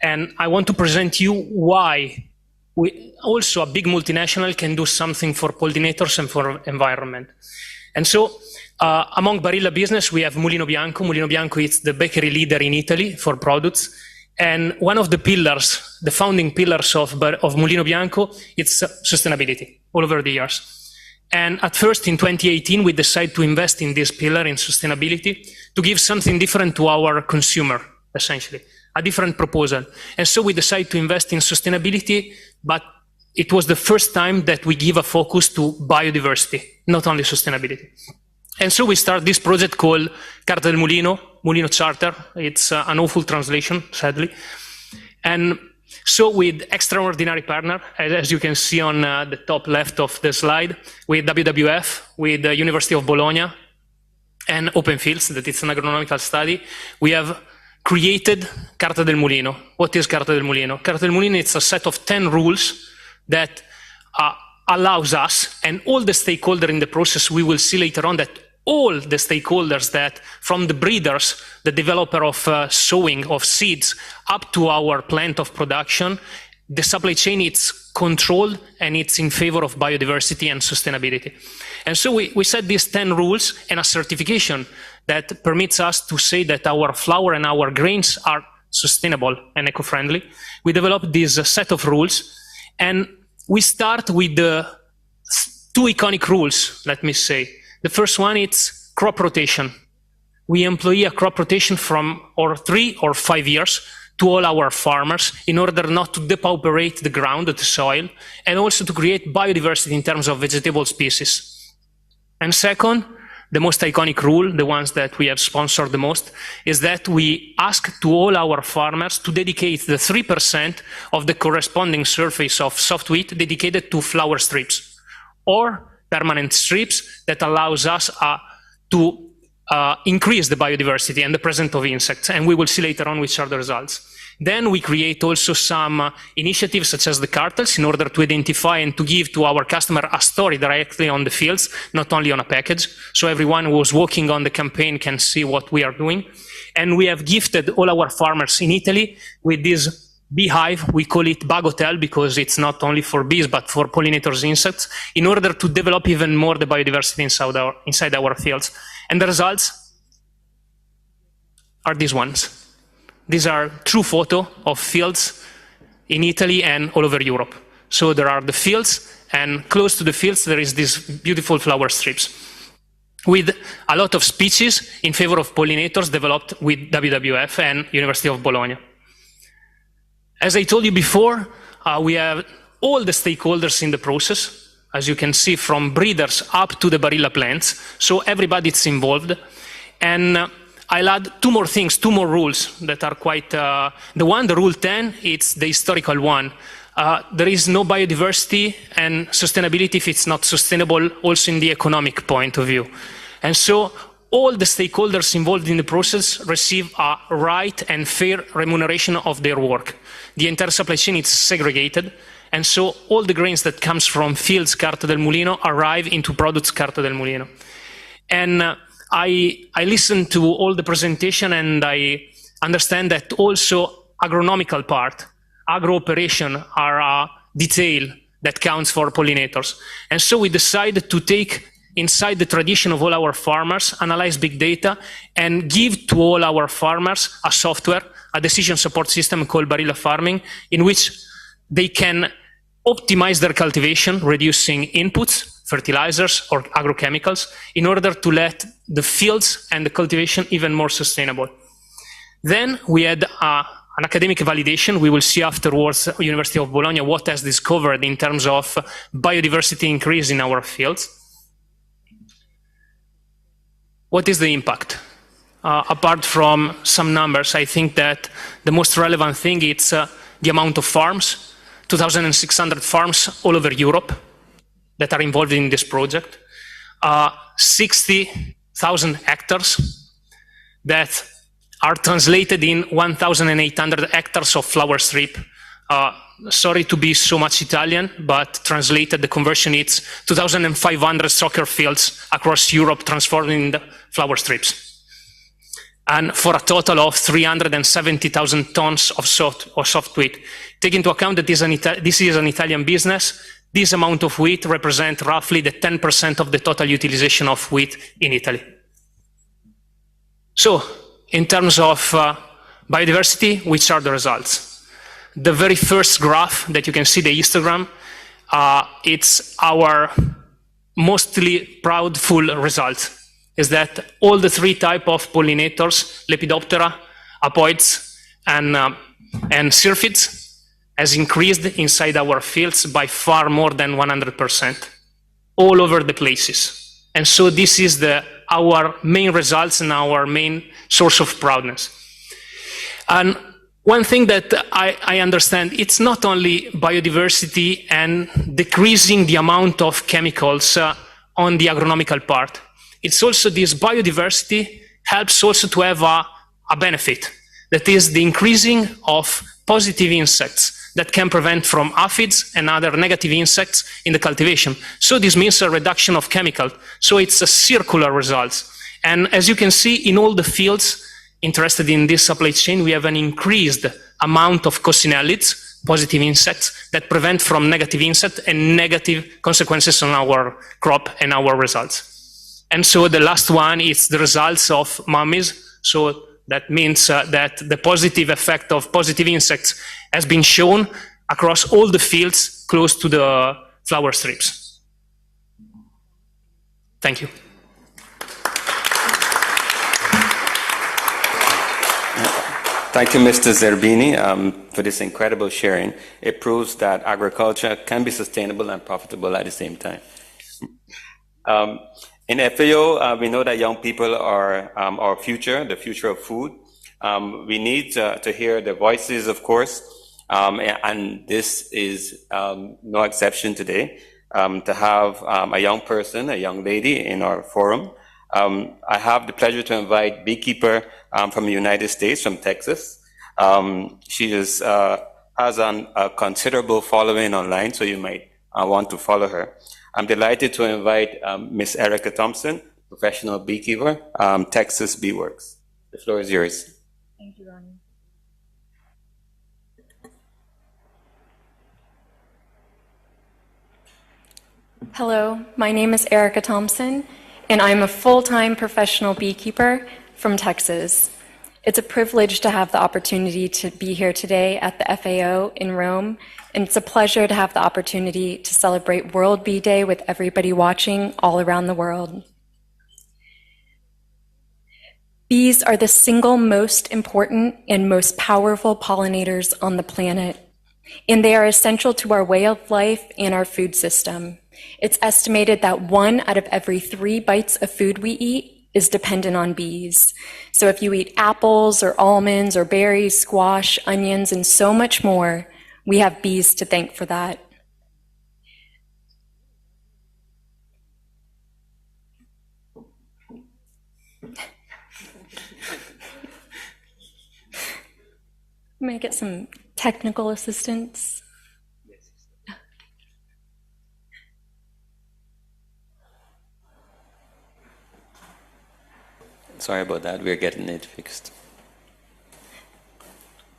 And I want to present you why also a big multinational can do something for pollinators and for environment. And so among Barilla business, we have Mulino Bianco. Mulino Bianco is the bakery leader in Italy for products. And one of the pillars, the founding pillars of Mulino Bianco, it's sustainability all over the years. And at first, in 2018, we decided to invest in this pillar in sustainability to give something different to our consumer, essentially, a different proposal. And so we decided to invest in sustainability, but it was the first time that we give a focus to biodiversity, not only sustainability. And so we started this project called Carta del Mulino, Mulino Charter. It's an awful translation, sadly. And so with extraordinary partner, as you can see on the top left of the slide, with WWF, with the University of Bologna, and Open Fields, that it's an agronomical study, we have created Carta del Mulino. What is Carta del Mulino? Carta del Mulino is a set of 10 rules that allows us and all the stakeholders in the process, we will see later on that all the stakeholders that from the breeders, the developer of sowing of seeds up to our plant of production, the supply chain is controlled and it's in favor of biodiversity and sustainability. And so we set these 10 rules and a certification that permits us to say that our flour and our grains are sustainable and eco-friendly. We developed this set of rules, and we start with the 2 iconic rules, let me say. The first one is crop rotation. We employ a crop rotation from 3 or 5 years to all our farmers in order not to depauperate the ground, the soil, and also to create biodiversity in terms of vegetable species. And second, the most iconic rule, the ones that we have sponsored the most, is that we ask to all our farmers to dedicate the 3% of the corresponding surface of soft wheat dedicated to flower strips or permanent strips that allows us to increase the biodiversity and the presence of insects. And we will see later on which are the results. Then we create also some initiatives such as the cartels in order to identify and to give to our customer a story directly on the fields, not only on a package. So everyone who was working on the campaign can see what we are doing. And we have gifted all our farmers in Italy with this beehive. We call it Bag Hotel because it's not only for bees but for pollinators, insects, in order to develop even more the biodiversity inside our fields. And the results are these ones. These are true photos of fields in Italy and all over Europe. So there are the fields, and close to the fields there is these beautiful flower strips with a lot of species in favor of pollinators developed with WWF and University of Bologna. As I told you before, we have all the stakeholders in the process, as you can see, from breeders up to the Barilla plants. So everybody is involved. And I'll add 2 more things, 2 more rules that are quite, the rule 10, it's the historical one. There is no biodiversity and sustainability if it's not sustainable also in the economic point of view. And so all the stakeholders involved in the process receive a right and fair remuneration of their work. The entire supply chain is segregated, and so all the grains that comes from fields Carta del Mulino arrive into products Carta del Mulino. And I listened to all the presentation and I understand that also agronomical part, agro operation are a detail that counts for pollinators. And so we decided to take inside the tradition of all our farmers, analyze big data, and give to all our farmers a software, a decision support system called Barilla Farming, in which they can optimize their cultivation, reducing inputs, fertilizers or agrochemicals, in order to let the fields and the cultivation even more sustainable. Then we had an academic validation. We will see afterwards University of Bologna what has discovered in terms of biodiversity increase in our fields. what is the impact? Apart from some numbers, I think that the most relevant thing is the amount of farms, 2,600 farms all over Europe that are involved in this project, 60,000 hectares that are translated in 1,800 hectares of flower strip. Sorry to be so much Italian, but translated, the conversion is 2,500 soccer fields across Europe transformed into flower strips. And for a total of 370,000 tons of soft wheat. Take into account that this is an Italian business. This amount of wheat represents roughly the 10% of the total utilization of wheat in Italy. So, in terms of biodiversity, which are the results? The very first graph that you can see, the histogram, it's our mostly proudful result, is that all the three types of pollinators, Lepidoptera, apoids, and syrphids, has increased inside our fields by far more than 100%, all over the places. And so this is our main results and our main source of proudness. And one thing that I understand, it's not only biodiversity and decreasing the amount of chemicals on the agronomical part. It's also this biodiversity helps also to have a benefit, that is the increasing of positive insects that can prevent from aphids and other negative insects in the cultivation. So this means a reduction of chemical. So it's a circular result. And as you can see, in all the fields interested in this supply chain, we have an increased amount of coccinellids, positive insects, that prevent from negative insects and negative consequences on our crop and our results. And so the last one is the results of mummies. So that means that the positive effect of positive insects has been shown across all the fields close to the flower strips. Thank you. Thank you, Mr. Zerbini, for this incredible sharing. It proves that agriculture can be sustainable and profitable at the same time. In FAO, we know that young people are our future, the future of food. We need to hear their voices, of course, and this is no exception today, to have a young person, a young lady in our forum. I have the pleasure to invite beekeeper from the United States, from Texas. She has a considerable following online, so you might want to follow her. I'm delighted to invite Ms. Erica Thompson, professional beekeeper, Texas Bee Works. The floor is yours. Thank you, Ronnie. Hello, my name is Erica Thompson, and I'm a full-time professional beekeeper from Texas. It's a privilege to have the opportunity to be here today at the FAO in Rome, and it's a pleasure to have the opportunity to celebrate World Bee Day with everybody watching all around the world. Bees are the single most important and most powerful pollinators on the planet, and they are essential to our way of life and our food system. It's estimated that 1 out of every 3 bites of food we eat is dependent on bees. So if you eat apples or almonds or berries, squash, onions, and so much more, we have bees to thank for that. May I get some technical assistance? Sorry about that, we're getting it fixed.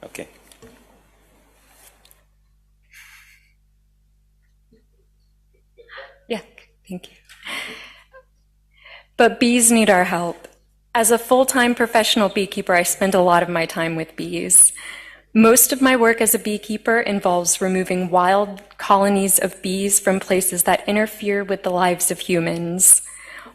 Okay. Yeah, thank you. But bees need our help. As a full-time professional beekeeper, I spend a lot of my time with bees. Most of my work as a beekeeper involves removing wild colonies of bees from places that interfere with the lives of humans.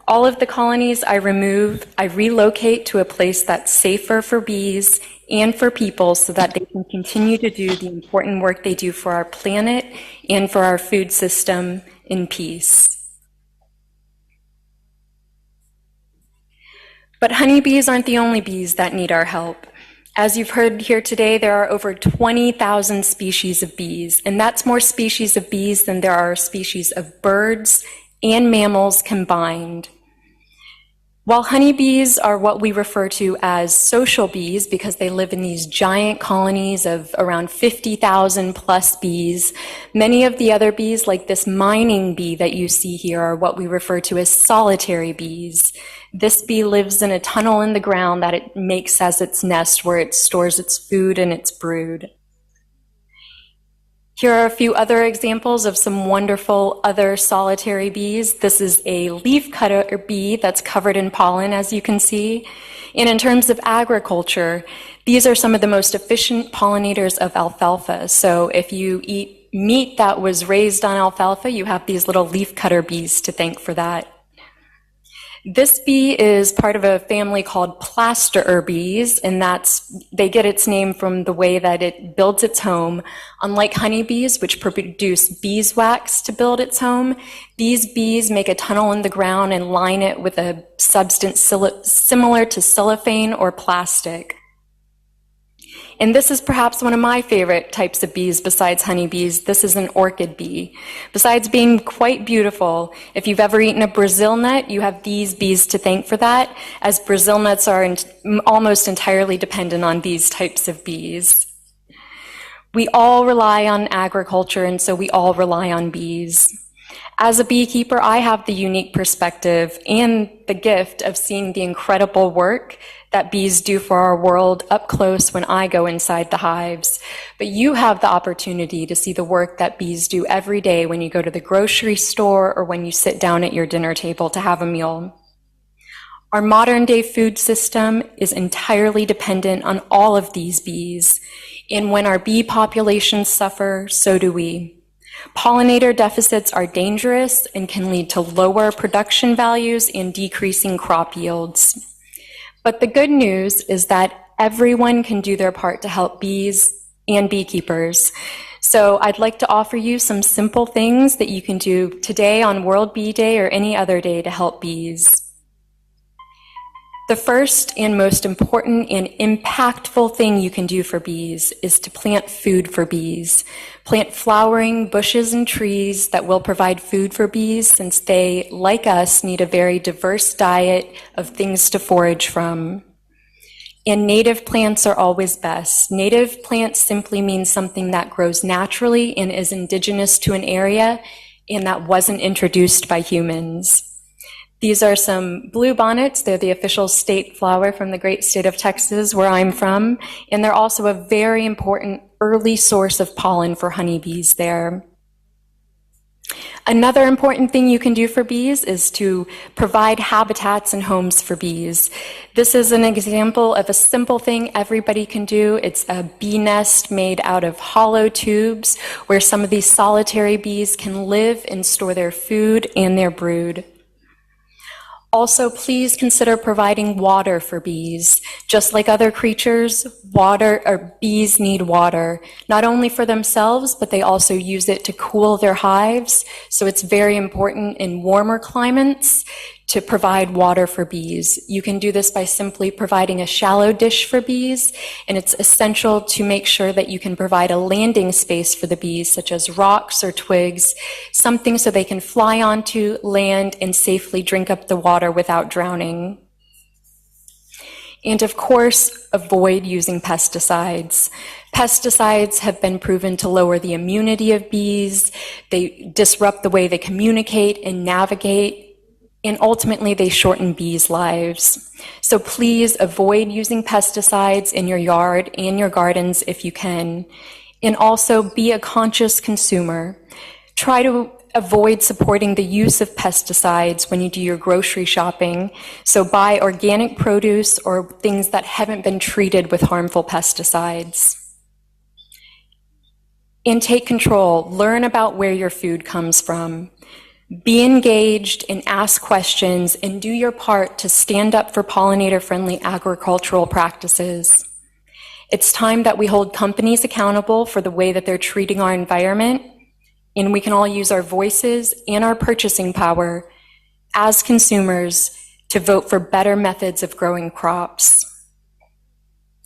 All of the colonies I remove, I relocate to a place that's safer for bees and for people so that they can continue to do the important work they do for our planet and for our food system in peace. But honeybees aren't the only bees that need our help. As you've heard here today, there are over 20,000 species of bees, and that's more species of bees than there are species of birds and mammals combined. While honeybees are what we refer to as social bees because they live in these giant colonies of around 50,000 plus bees, many of the other bees, like this mining bee that you see here, are what we refer to as solitary bees. This bee lives in a tunnel in the ground that it makes as its nest where it stores its food and its brood. Here are a few other examples of some wonderful other solitary bees. This is a leafcutter bee that's covered in pollen, as you can see. And in terms of agriculture, these are some of the most efficient pollinators of alfalfa. So if you eat meat that was raised on alfalfa, you have these little leafcutter bees to thank for that. This bee is part of a family called plasterer bees, and they get its name from the way that it builds its home. Unlike honeybees, which produce beeswax to build its home, these bees make a tunnel in the ground and line it with a substance similar to cellophane or plastic. And this is perhaps one of my favorite types of bees besides honeybees. This is an orchid bee. Besides being quite beautiful, if you've ever eaten a Brazil nut, you have these bees to thank for that, as Brazil nuts are almost entirely dependent on these types of bees. We all rely on agriculture, and so we all rely on bees. As a beekeeper, I have the unique perspective and the gift of seeing the incredible work that bees do for our world up close when I go inside the hives. But you have the opportunity to see the work that bees do every day when you go to the grocery store or when you sit down at your dinner table to have a meal. Our modern day food system is entirely dependent on all of these bees. And when our bee populations suffer, so do we. Pollinator deficits are dangerous and can lead to lower production values and decreasing crop yields. But the good news is that everyone can do their part to help bees and beekeepers. So I'd like to offer you some simple things that you can do today on World Bee Day or any other day to help bees. The first and most important and impactful thing you can do for bees is to plant food for bees. Plant flowering bushes and trees that will provide food for bees, since they, like us, need a very diverse diet of things to forage from. And native plants are always best. Native plants simply means something that grows naturally and is indigenous to an area and that wasn't introduced by humans. These are some bluebonnets. They're the official state flower from the great state of Texas, where I'm from, and they're also a very important early source of pollen for honeybees there. Another important thing you can do for bees is to provide habitats and homes for bees. This is an example of a simple thing everybody can do. It's a bee nest made out of hollow tubes where some of these solitary bees can live and store their food and their brood. Also, please consider providing water for bees. Just like other creatures, bees need water, not only for themselves, but they also use it to cool their hives. So it's very important in warmer climates to provide water for bees. You can do this by simply providing a shallow dish for bees, and it's essential to make sure that you can provide a landing space for the bees, such as rocks or twigs, something so they can fly onto, land, and safely drink up the water without drowning. And of course, avoid using pesticides. Pesticides have been proven to lower the immunity of bees. They disrupt the way they communicate and navigate, and ultimately they shorten bees' lives. So please avoid using pesticides in your yard and your gardens if you can. And also be a conscious consumer. Try to avoid supporting the use of pesticides when you do your grocery shopping. So buy organic produce or things that haven't been treated with harmful pesticides. And take control. Learn about where your food comes from. Be engaged and ask questions and do your part to stand up for pollinator-friendly agricultural practices. It's time that we hold companies accountable for the way that they're treating our environment, and we can all use our voices and our purchasing power as consumers to vote for better methods of growing crops.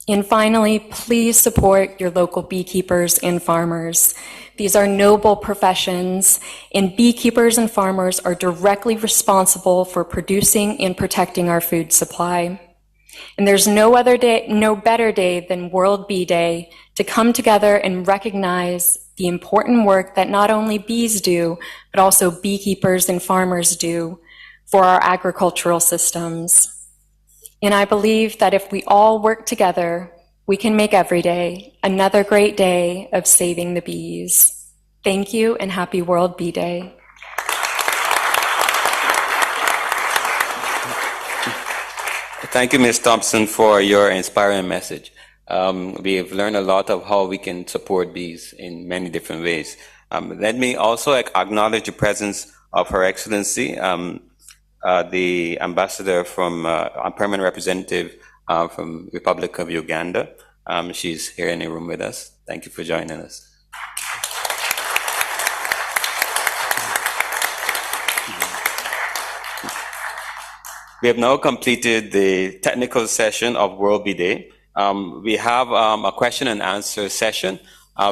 And finally, please support your local beekeepers and farmers. These are noble professions, and beekeepers and farmers are directly responsible for producing and protecting our food supply. And there's no better day than World Bee Day to come together and recognize the important work that not only bees do, but also beekeepers and farmers do for our agricultural systems. And I believe that if we all work together, we can make every day another great day of saving the bees. Thank you, and happy World Bee Day. Thank you, Ms. Thompson, for your inspiring message. We've learned a lot of how we can support bees in many different ways. Let me also acknowledge the presence of Her Excellency, the ambassador from a permanent representative from Republic of Uganda. She's here in the room with us. Thank you for joining us. We have now completed the technical session of World Bee Day. We have a question and answer session.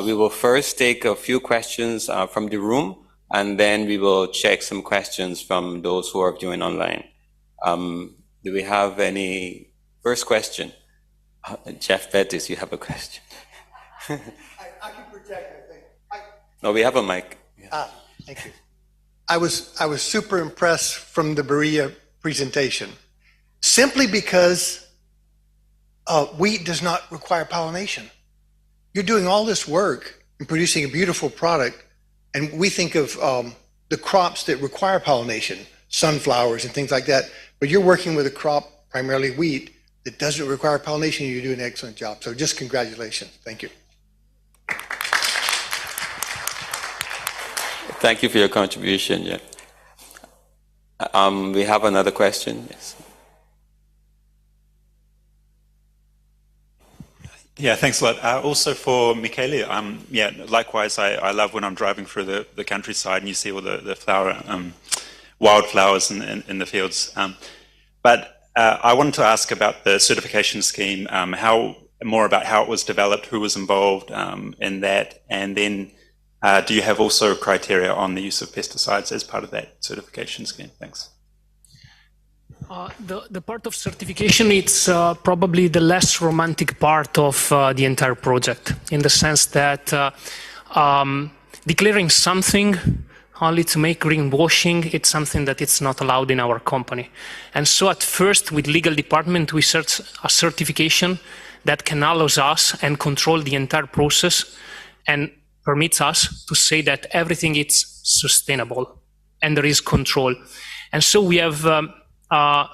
We will first take a few questions from the room, and then we will check some questions from those who are viewing online. Do we have any first question? Jeff Bettis, you have a question. I can project, I think. No, we have a mic. Yeah. Thank you. I was super impressed from the Berea presentation, simply because wheat does not require pollination. You're doing all this work and producing a beautiful product, and we think of the crops that require pollination, sunflowers and things like that, but you're working with a crop, primarily wheat, that doesn't require pollination, and you're doing an excellent job. So just congratulations. Thank you. Thank you for your contribution, Jeff. We have another question. Yes. Yeah, thanks a lot. Also for Michele, yeah, likewise, I love when I'm driving through the countryside and you see all the flower, wildflowers in the fields. But I wanted to ask about the certification scheme, more about how it was developed, who was involved in that, and then do you have also criteria on the use of pesticides as part of that certification scheme? Thanks. The part of certification, it's probably the less romantic part of the entire project, in the sense that declaring something only to make greenwashing, it's something that it's not allowed in our company. And so at first, with legal department, we search a certification that can allow us and control the entire process and permits us to say that everything is sustainable and there is control. And so we have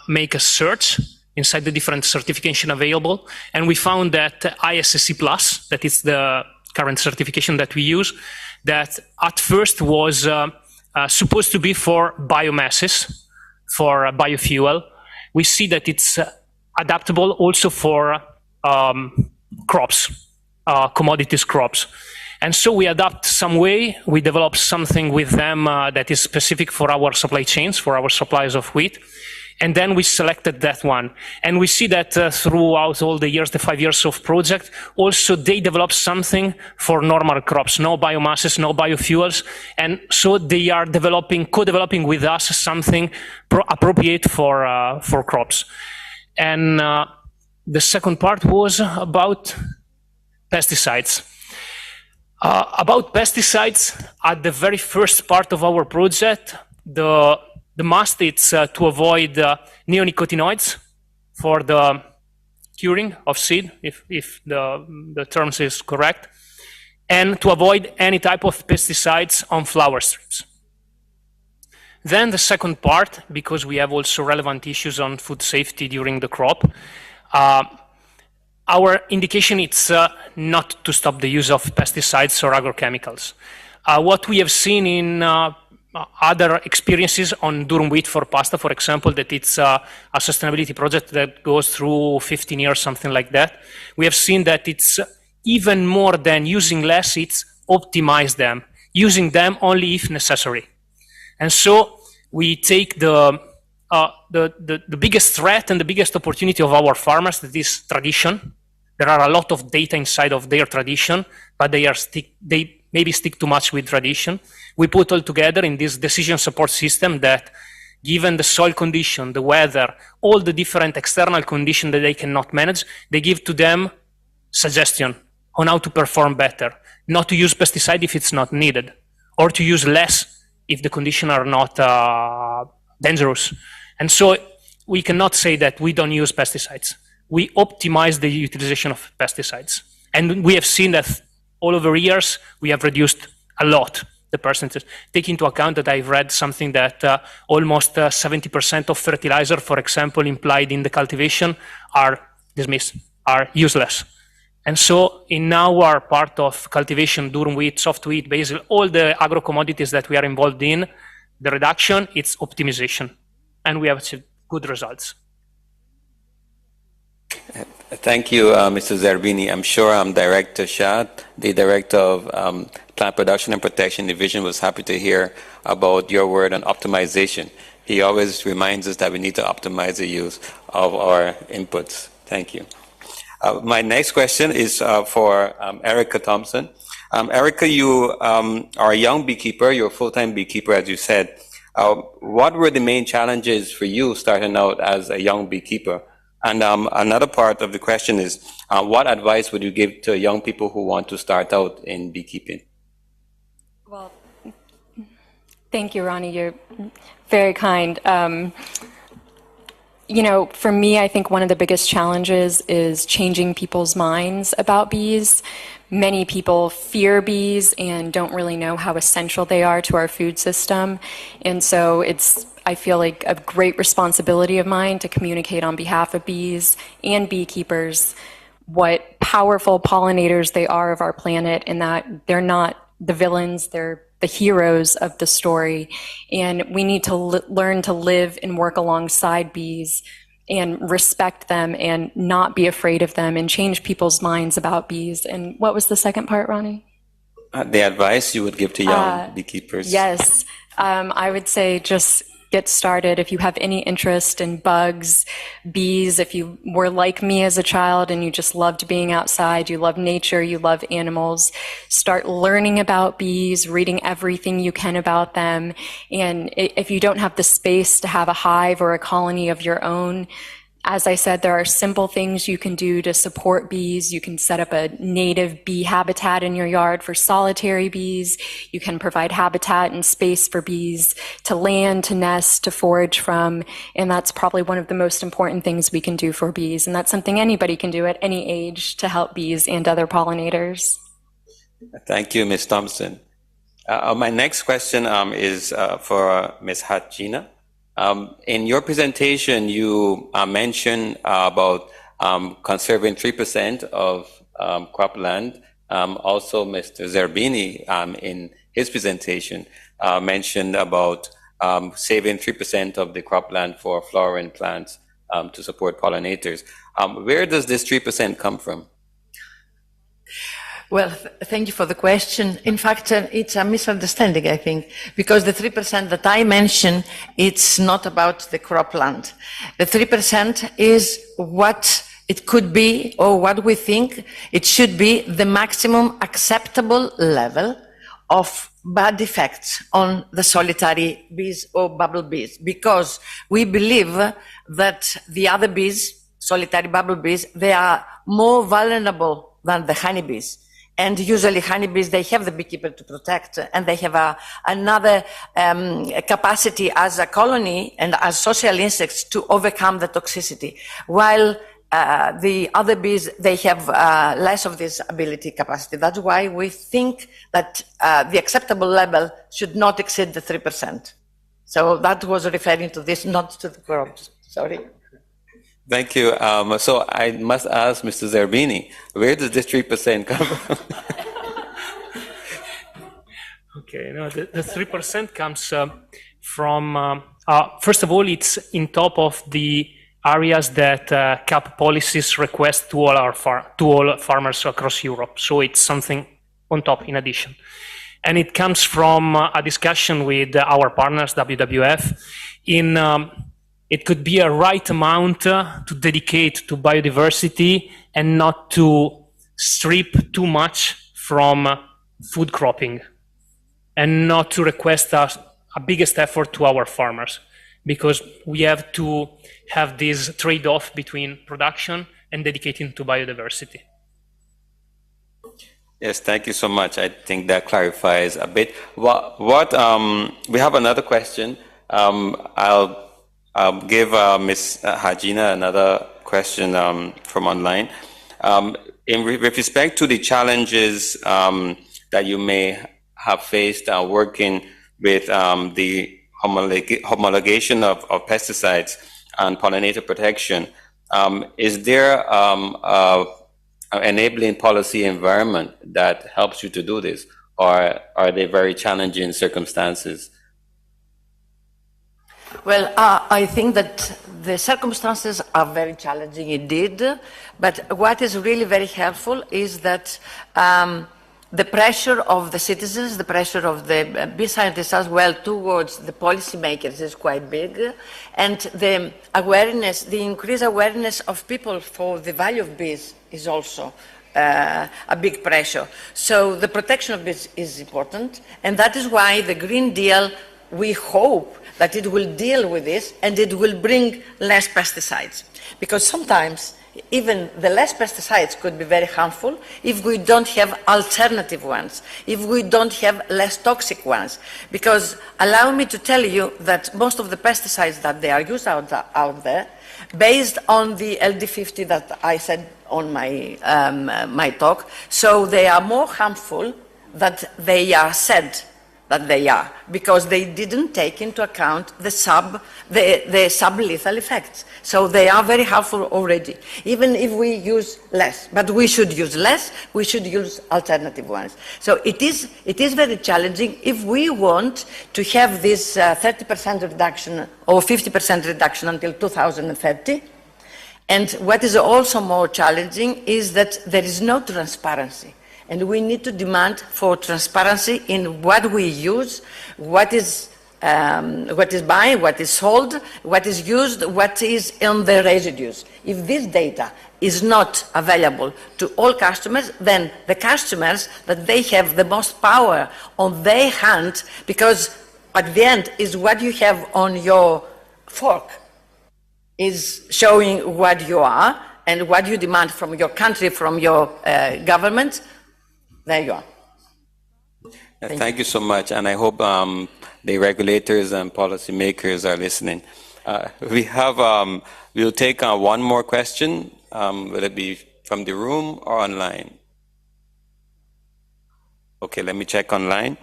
make a search inside the different certification available, and we found that ISSC Plus, that is the current certification that we use, that at first was supposed to be for biomasses, for biofuel. We see that it's adaptable also for crops, commodities crops. And so we adapt some way, we develop something with them that is specific for our supply chains, for our supplies of wheat. And then we selected that one. And we see that throughout all the years, the 5 years of project, also they develop something for normal crops, no biomasses, no biofuels. And so they are co-developing with us something appropriate for crops. And the second part was about pesticides. About pesticides, at the very first part of our project, the must is to avoid neonicotinoids for the curing of seed, if the terms is correct, and to avoid any type of pesticides on flower strips. Then the second part, because we have also relevant issues on food safety during the crop, our indication is not to stop the use of pesticides or agrochemicals. What we have seen in other experiences on durum wheat for pasta, for example, that it's a sustainability project that goes through 15 years, something like that. We have seen that it's even more than using less, it's optimize them, using them only if necessary. And so we take the the biggest threat and the biggest opportunity of our farmers, that is tradition. There are a lot of data inside of their tradition, but they maybe stick too much with tradition. We put all together in this decision support system that, given the soil condition, the weather, all the different external conditions that they cannot manage, they give to them suggestion on how to perform better, not to use pesticide if it's not needed, or to use less if the conditions are not dangerous. And so we cannot say that we don't use pesticides. We optimize the utilization of pesticides. And we have seen that all over years, we have reduced a lot the percentage. Take into account that I've read something that almost 70% of fertilizer, for example, implied in the cultivation are dismissed, are useless. And so in our part of cultivation, durum wheat, soft wheat, basil, all the agro commodities that we are involved in, the reduction, it's optimization. And we have achieved good results. Thank you, Mr. Zerbini. I'm sure Director Shah, the Director of Plant Production and Protection Division, was happy to hear about your word on optimization. He always reminds us that we need to optimize the use of our inputs. Thank you. My next question is for Erica Thompson. Erica, you are a young beekeeper. You're a full-time beekeeper, as you said. What were the main challenges for you starting out as a young beekeeper? And another part of the question is, what advice would you give to young people who want to start out in beekeeping? Well, thank you, Ronnie. You're very kind. You know, for me, I think one of the biggest challenges is changing people's minds about bees. Many people fear bees and don't really know how essential they are to our food system. And so it's, I feel like, a great responsibility of mine to communicate on behalf of bees and beekeepers what powerful pollinators they are of our planet, and that they're not the villains, they're the heroes of the story. And we need to learn to live and work alongside bees and respect them and not be afraid of them and change people's minds about bees. And what was the second part, Ronnie? The advice you would give to young beekeepers? Yes, I would say just get started. If you have any interest in bugs, bees, if you were like me as a child and you just loved being outside, you love nature, you love animals, start learning about bees, reading everything you can about them. And if you don't have the space to have a hive or a colony of your own, as I said, there are simple things you can do to support bees. You can set up a native bee habitat in your yard for solitary bees. You can provide habitat and space for bees to land, to nest, to forage from. And that's probably one of the most important things we can do for bees. And that's something anybody can do at any age to help bees and other pollinators. Thank you, Ms. Thompson. My next question is for Ms. Hachina. In your presentation, you mentioned about conserving 3% of cropland. Also, Mr. Zerbini, in his presentation, mentioned about saving 3% of the cropland for flowering plants to support pollinators. Where does this 3% come from? Well, thank you for the question. In fact, it's a misunderstanding, I think, because the 3% that I mentioned, it's not about the cropland. The 3% is what it could be, or what we think it should be, the maximum acceptable level of bad effects on the solitary bees or bubble bees, because we believe that the other bees, solitary bubble bees, they are more vulnerable than the honeybees. And usually honeybees, they have the beekeeper to protect, and they have another capacity as a colony and as social insects to overcome the toxicity. While the other bees, they have less of this ability capacity. That's why we think that the acceptable level should not exceed the 3%. So that was referring to this, not to the crops. Sorry. Thank you. So I must ask Mr. Zerbini, where does this 3% come from? Okay, no, the 3% comes from, first of all, it's in top of the areas that CAP policies request to all farmers across Europe. So it's something on top in addition. And it comes from a discussion with our partners, WWF, in it could be a right amount to dedicate to biodiversity and not to strip too much from food cropping, and not to request a biggest effort to our farmers, because we have to have this trade-off between production and dedicating to biodiversity. Yes, thank you so much. I think that clarifies a bit. We have another question. I'll give Ms. Hajina another question from online. With respect to the challenges that you may have faced working with the homologation of pesticides and pollinator protection, is there an enabling policy environment that helps you to do this, or are they very challenging circumstances? Well, I think that the circumstances are very challenging indeed, but what is really very helpful is that the pressure of the citizens, the pressure of the bee scientists as well towards the policymakers is quite big, and the awareness, the increased awareness of people for the value of bees is also a big pressure. So the protection of bees is important, and that is why the Green Deal, we hope that it will deal with this and it will bring less pesticides. Because sometimes even the less pesticides could be very harmful if we don't have alternative ones, if we don't have less toxic ones. Because allow me to tell you that most of the pesticides that they are used out there, based on the LD50 that I said on my, my talk, so they are more harmful than they are said that they are, because they didn't take into account the sub-lethal effects. So they are very harmful already, even if we use less. But we should use less, we should use alternative ones. So it is very challenging if we want to have this 30% reduction or 50% reduction until 2030. And what is also more challenging is that there is no transparency. And we need to demand for transparency in what we use, what is buy, what is sold, what is used, what is on the residues. If this data is not available to all customers, then the customers that they have the most power on their hand, because at the end is what you have on your fork is showing what you are and what you demand from your country, from your government. There you are. Thank you so much, and I hope the regulators and policymakers are listening. We'll take one more question. Will it be from the room or online? Okay, let me check online.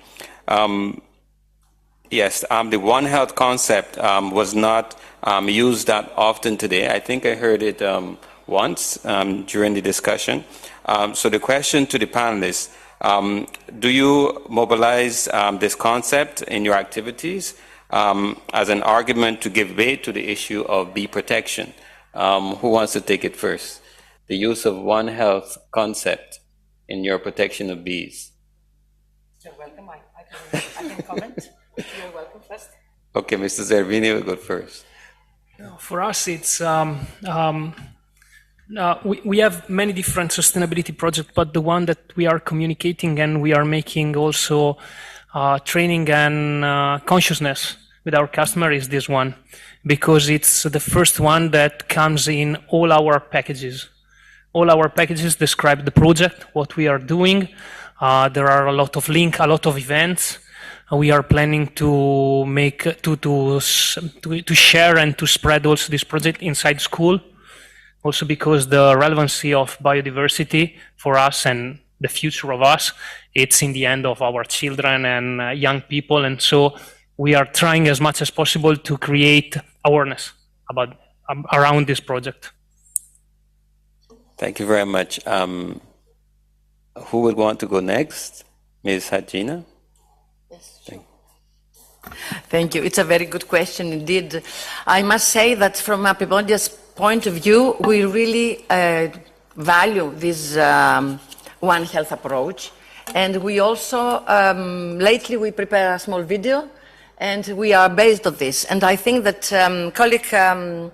Yes, the One Health concept was not used that often today. I think I heard it once during the discussion. So the question to the panelists, do you mobilize this concept in your activities as an argument to give weight to the issue of bee protection? Who wants to take it first? The use of One Health concept in your protection of bees. You're welcome. I can comment. You're welcome first. Okay, Mr. Zervini will go first. For us, it's we have many different sustainability projects, but the one that we are communicating and we are making also training and consciousness with our customer is this one, because it's the first one that comes in all our packages. All our packages describe the project, what we are doing. There are a lot of links, a lot of events. We are planning to make to share and to spread also this project inside school. Also because the relevancy of biodiversity for us and the future of us, it's in the end of our children and young people. And so we are trying as much as possible to create awareness about around this project. Thank you very much. Who would want to go next? Ms. Hajina? Yes, sure. Thank you. It's a very good question indeed. I must say that from Apimondia's point of view, we really value this One Health approach. And we also, lately we prepare a small video and we are based on this. And I think that colleague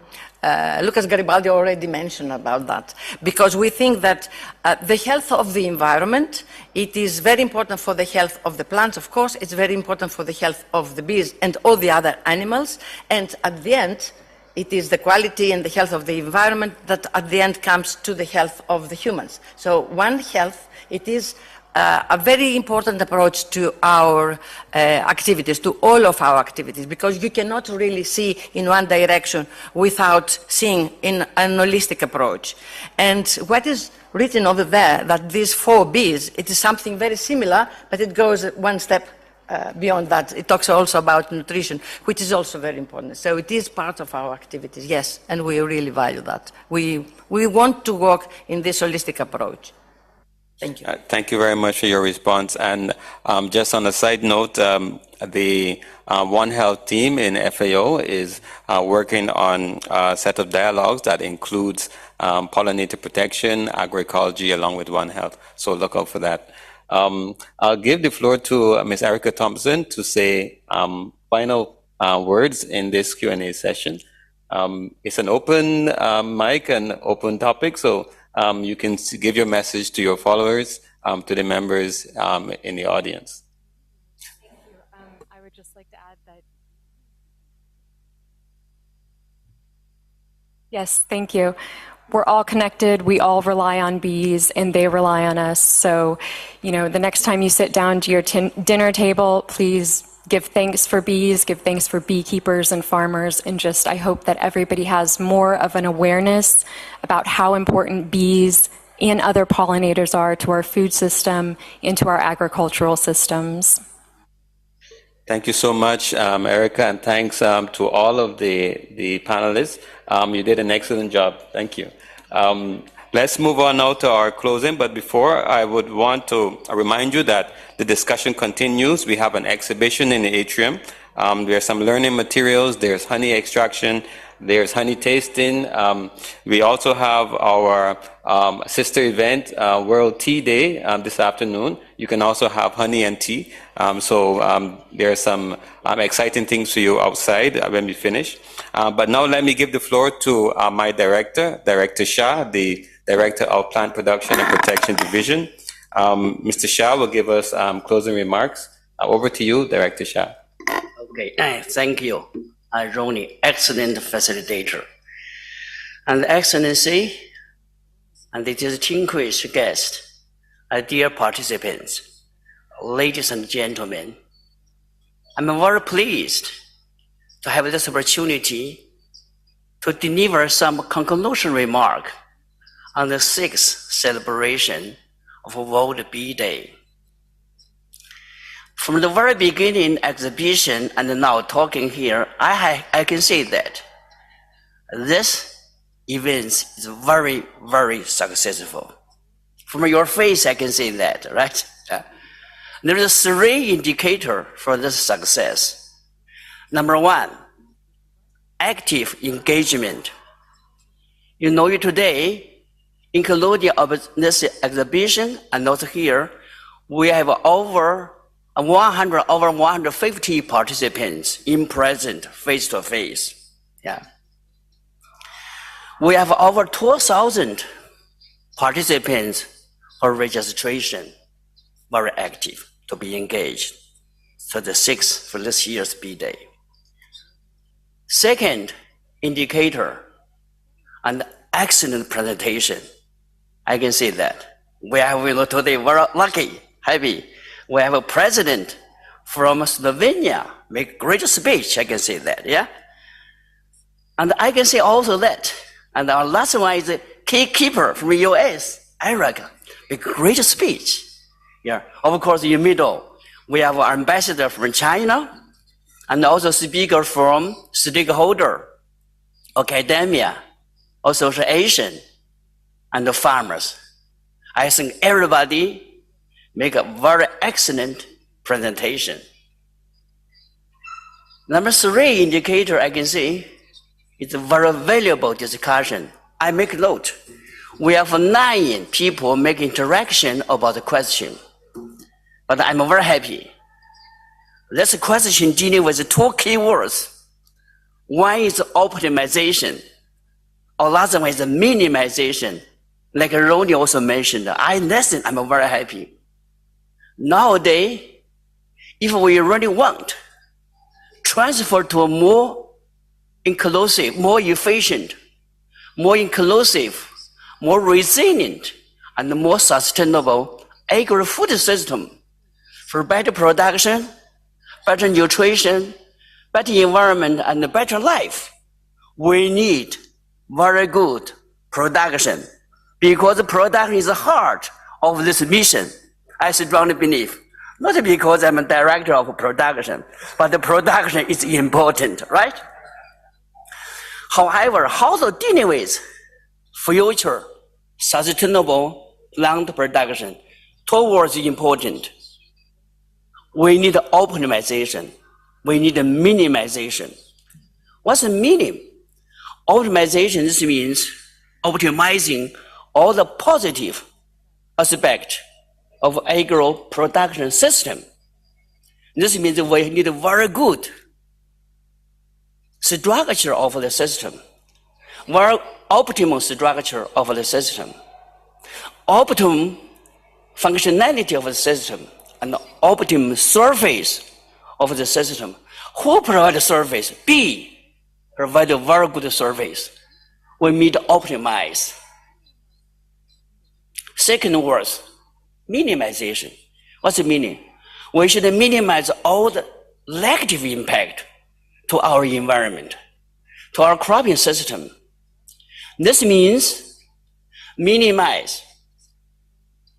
Lucas Garibaldi already mentioned about that, because we think that the health of the environment, it is very important for the health of the plants, of course, it's very important for the health of the bees and all the other animals, and at the end, it is the quality and the health of the environment that at the end comes to the health of the humans. So one health, it is a very important approach to our activities, to all of our activities, because you cannot really see in one direction without seeing in an holistic approach. And what is written over there, that these 4 Bs, it is something very similar, but it goes one step beyond that. It talks also about nutrition, which is also very important. So it is part of our activities, yes, and we really value that. We want to work in this holistic approach. Thank you. Thank you very much for your response. And just on a side note, the One Health team in FAO is working on a set of dialogues that includes pollinator protection, agroecology, along with One Health. So look out for that. I'll give the floor to Ms. Erica Thompson to say final words in this Q&A session. It's an open mic and open topic, so you can give your message to your followers, to the members in the audience. Thank you. I would just like to add that. Yes, thank you. We're all connected. We all rely on bees, and they rely on us. So, you know, the next time you sit down to your dinner table, please give thanks for bees, give thanks for beekeepers and farmers, and just I hope that everybody has more of an awareness about how important bees and other pollinators are to our food system and to our agricultural systems. Thank you so much, Erica, and thanks to all of the panelists. You did an excellent job. Thank you. Let's move on now to our closing, but before, I would want to remind you that the discussion continues. We have an exhibition in the atrium. There are some learning materials. There's honey extraction. There's honey tasting. We also have our sister event, World Tea Day, this afternoon. You can also have honey and tea. So there are some exciting things for you outside when we finish. But now let me give the floor to my director, Director Shah, the Director of Plant Production and Protection Division. Mr. Shah will give us closing remarks. Over to you, Director Shah. Okay, thank you, Ronnie, excellent facilitator. And Excellency, and the distinguished guests, dear participants, ladies and gentlemen, I'm very pleased to have this opportunity to deliver some conclusion remark on the 6th celebration of World Bee Day. From the very beginning exhibition and now talking here, I can say that this event is very, very successful. From your face, I can say that, right? There is 3 indicators for this success. Number 1, active engagement. You know, today, including this exhibition and also here, we have over 150 participants in present face-to-face. Yeah. We have over 2,000 participants for registration, very active to be engaged for the 6th for this year's Bee Day. Second indicator, an excellent presentation. I can say that. We have today very lucky, happy. We have a president from Slovenia make great speech. I can say that, yeah. And I can say also that. And our last one is a keeper from the US, Eric, make great speech. Yeah. Of course, in the middle, we have an ambassador from China, and also speaker from stakeholder, academia, association, and the farmers. I think everybody make a very excellent presentation. Number 3 indicator I can see is a very valuable discussion. I make note. We have 9 people make interaction about the question, but I'm very happy. This question dealing with two key words. One is optimization, or other one is minimization. Like Ronnie also mentioned, I'm very happy. Nowadays, if we really want transfer to a more inclusive, more efficient, more inclusive, more resilient, and more sustainable agri-food system for better production, better nutrition, better environment, and better life, we need very good production, because production is the heart of this mission. I strongly believe, not because I'm a director of production, but the production is important, right? However, how to deal with future sustainable land production towards important. We need optimization. We need minimization. What's the meaning? Optimization, this means optimizing all the positive aspect of agro production system. This means we need a very good structure of the system, very optimal structure of the system, optimum functionality of the system, and optimum surface of the system. Who provides the surface? B provide a very good surface. We need to optimize. Second word, minimization. What's the meaning? We should minimize all the negative impact to our environment, to our cropping system. This means minimize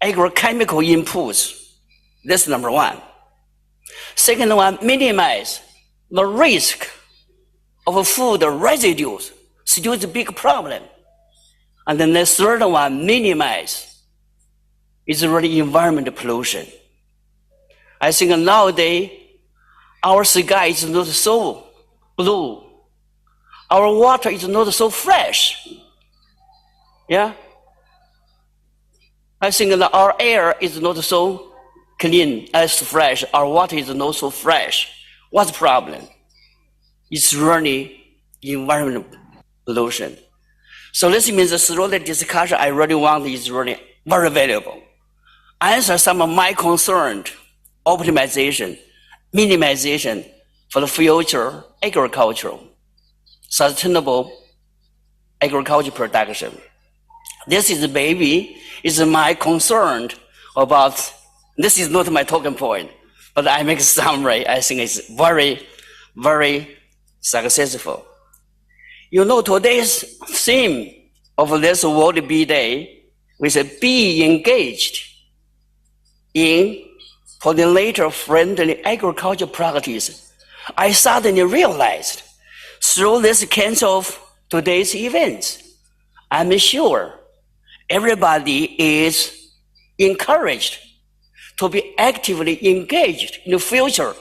agrochemical inputs. That's number one. Second one, minimize the risk of food residues. Still is a big problem. And then the third one, minimize is really environment pollution. I think nowadays, our sky is not so blue. Our water is not so fresh. Yeah? I think that our air is not so clean as fresh. Our water is not so fresh. What's the problem? It's really environment pollution. So this means through the discussion I really want is really very valuable. Answer some of my concerns, optimization, minimization for the future agricultural, sustainable agriculture production. This is maybe is my concern about, this is not my talking point, but I make a summary. I think it's very, very successful. You know, today's theme of this World Bee Day is be engaged in pollinator-friendly agriculture practice. I suddenly realized through this kinds of today's events, I'm sure everybody is encouraged to be actively engaged in the future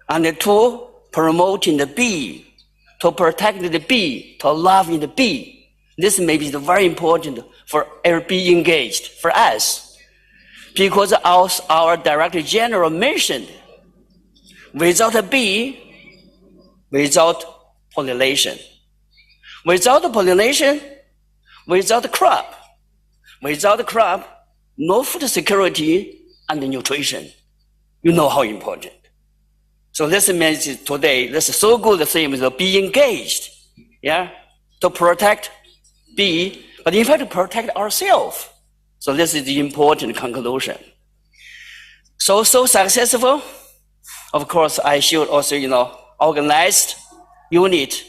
and to promoting the bee, to protect the bee, to love the bee. This may be very important for be engaged for us. Because our Director General mentioned, without a bee, without pollination. Without pollination, without crop. Without crop, no food security and nutrition. You know how important. So this means today, this is so good theme is be engaged, yeah, to protect bee, but in fact to protect ourselves. So this is the important conclusion. So successful. Of course, I should also, organized unit,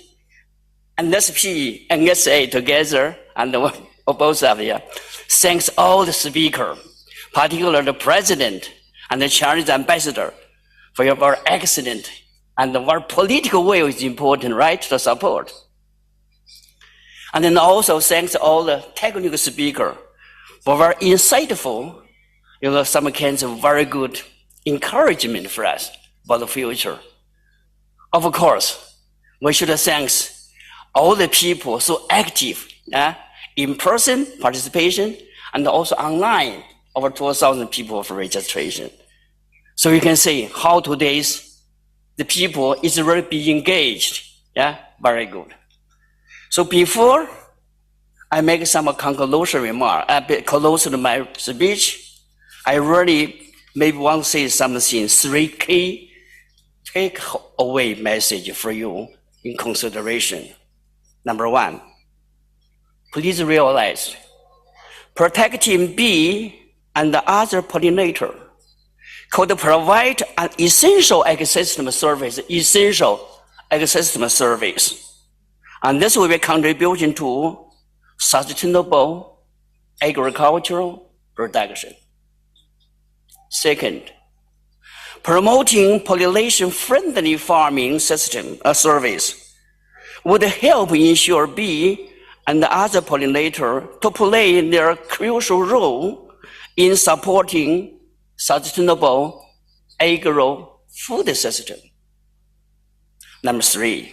NSP and NSA together, and both of you. Thanks all the speakers, particularly the president and the Chinese ambassador, for your very excellent and the very political will is important, right, to support. And then also thanks all the technical speakers for very insightful, some kinds of very good encouragement for us for the future. Of course, we should thank all the people so active in person participation and also online, over 2,000 people for registration. So you can see how today's the people is really be engaged. Yeah, very good. So before I make some conclusion remark, close to my speech, I really maybe want to say something, 3 key take away message for you in consideration. Number 1, please realize protecting bee and the other pollinator could provide an essential ecosystem service. And this will be contribution to sustainable agricultural production. Second, promoting population-friendly farming system service would help ensure bee and other pollinator to play their crucial role in supporting sustainable agro-food system. Number 3,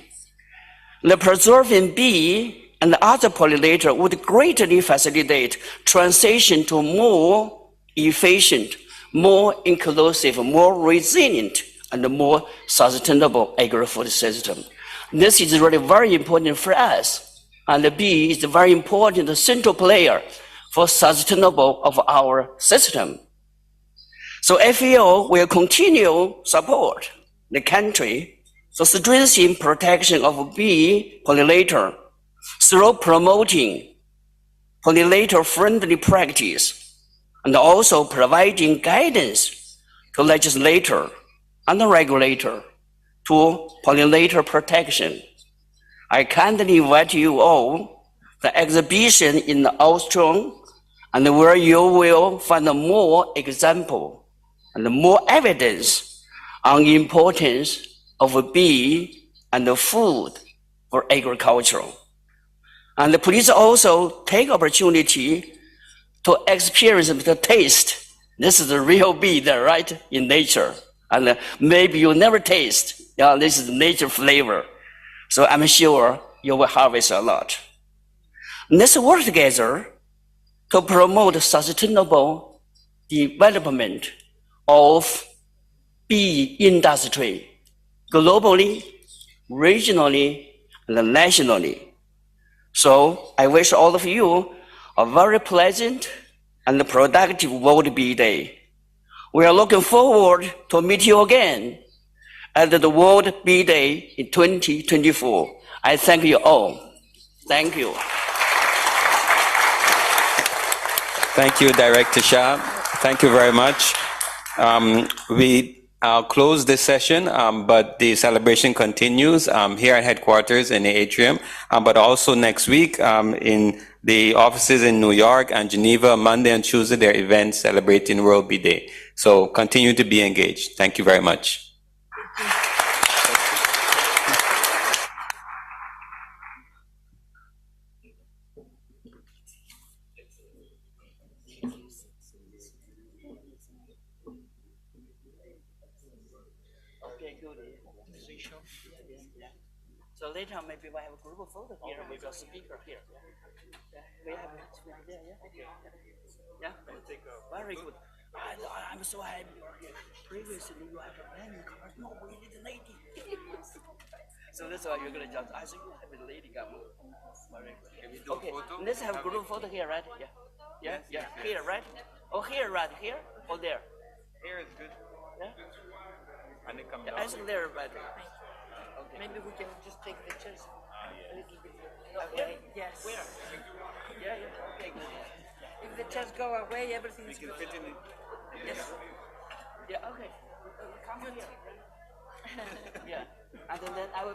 the preserving bee and other pollinator would greatly facilitate transition to more efficient, more inclusive, more resilient, and more sustainable agri-food system. This is really very important for us, and the bee is a very important central player for sustainable of our system. So FAO will continue support the country to strengthen protection of bee pollinator through promoting pollinator-friendly practice and also providing guidance to legislator and the regulator to pollinator protection. I kindly invite you all to the exhibition in Austria, and where you will find more example and more evidence on the importance of bee and the food for agriculture. And please also take opportunity to experience the taste. This is the real bee there, right, in nature. And maybe you never taste, this is nature flavor. So I'm sure you will harvest a lot. Let's work together to promote sustainable development of bee industry globally, regionally, and nationally. So I wish all of you a very pleasant and productive World Bee Day. We are looking forward to meet you again at the World Bee Day in 2024. I thank you all. Thank you. Thank you, Director Shah. Thank you very much. We close this session, but the celebration continues here at headquarters in the atrium, but also next week in the offices in New York and Geneva. Monday and Tuesday, there are events celebrating World Bee Day. So continue to be engaged. Thank you very much. Okay, good. So later maybe we have a group photo here with a speaker here. We have a speaker there, yeah? Very good. I'm so happy. Previously you have a man card, no, we need a lady. So that's why you're gonna jump. I think you have a lady come. Very good. Okay, let's have a group photo here, right? Yeah. Here, right? Oh, here, right here, or there? Here is good. Yeah? And it comes I think there, right? Okay. Maybe we can just take the chairs a little bit. Okay. Yes. Where? Yeah. Okay, good. If the chairs go away, everything is good. fit in it. Yes. Yeah, okay. Come here. Yeah. And then I will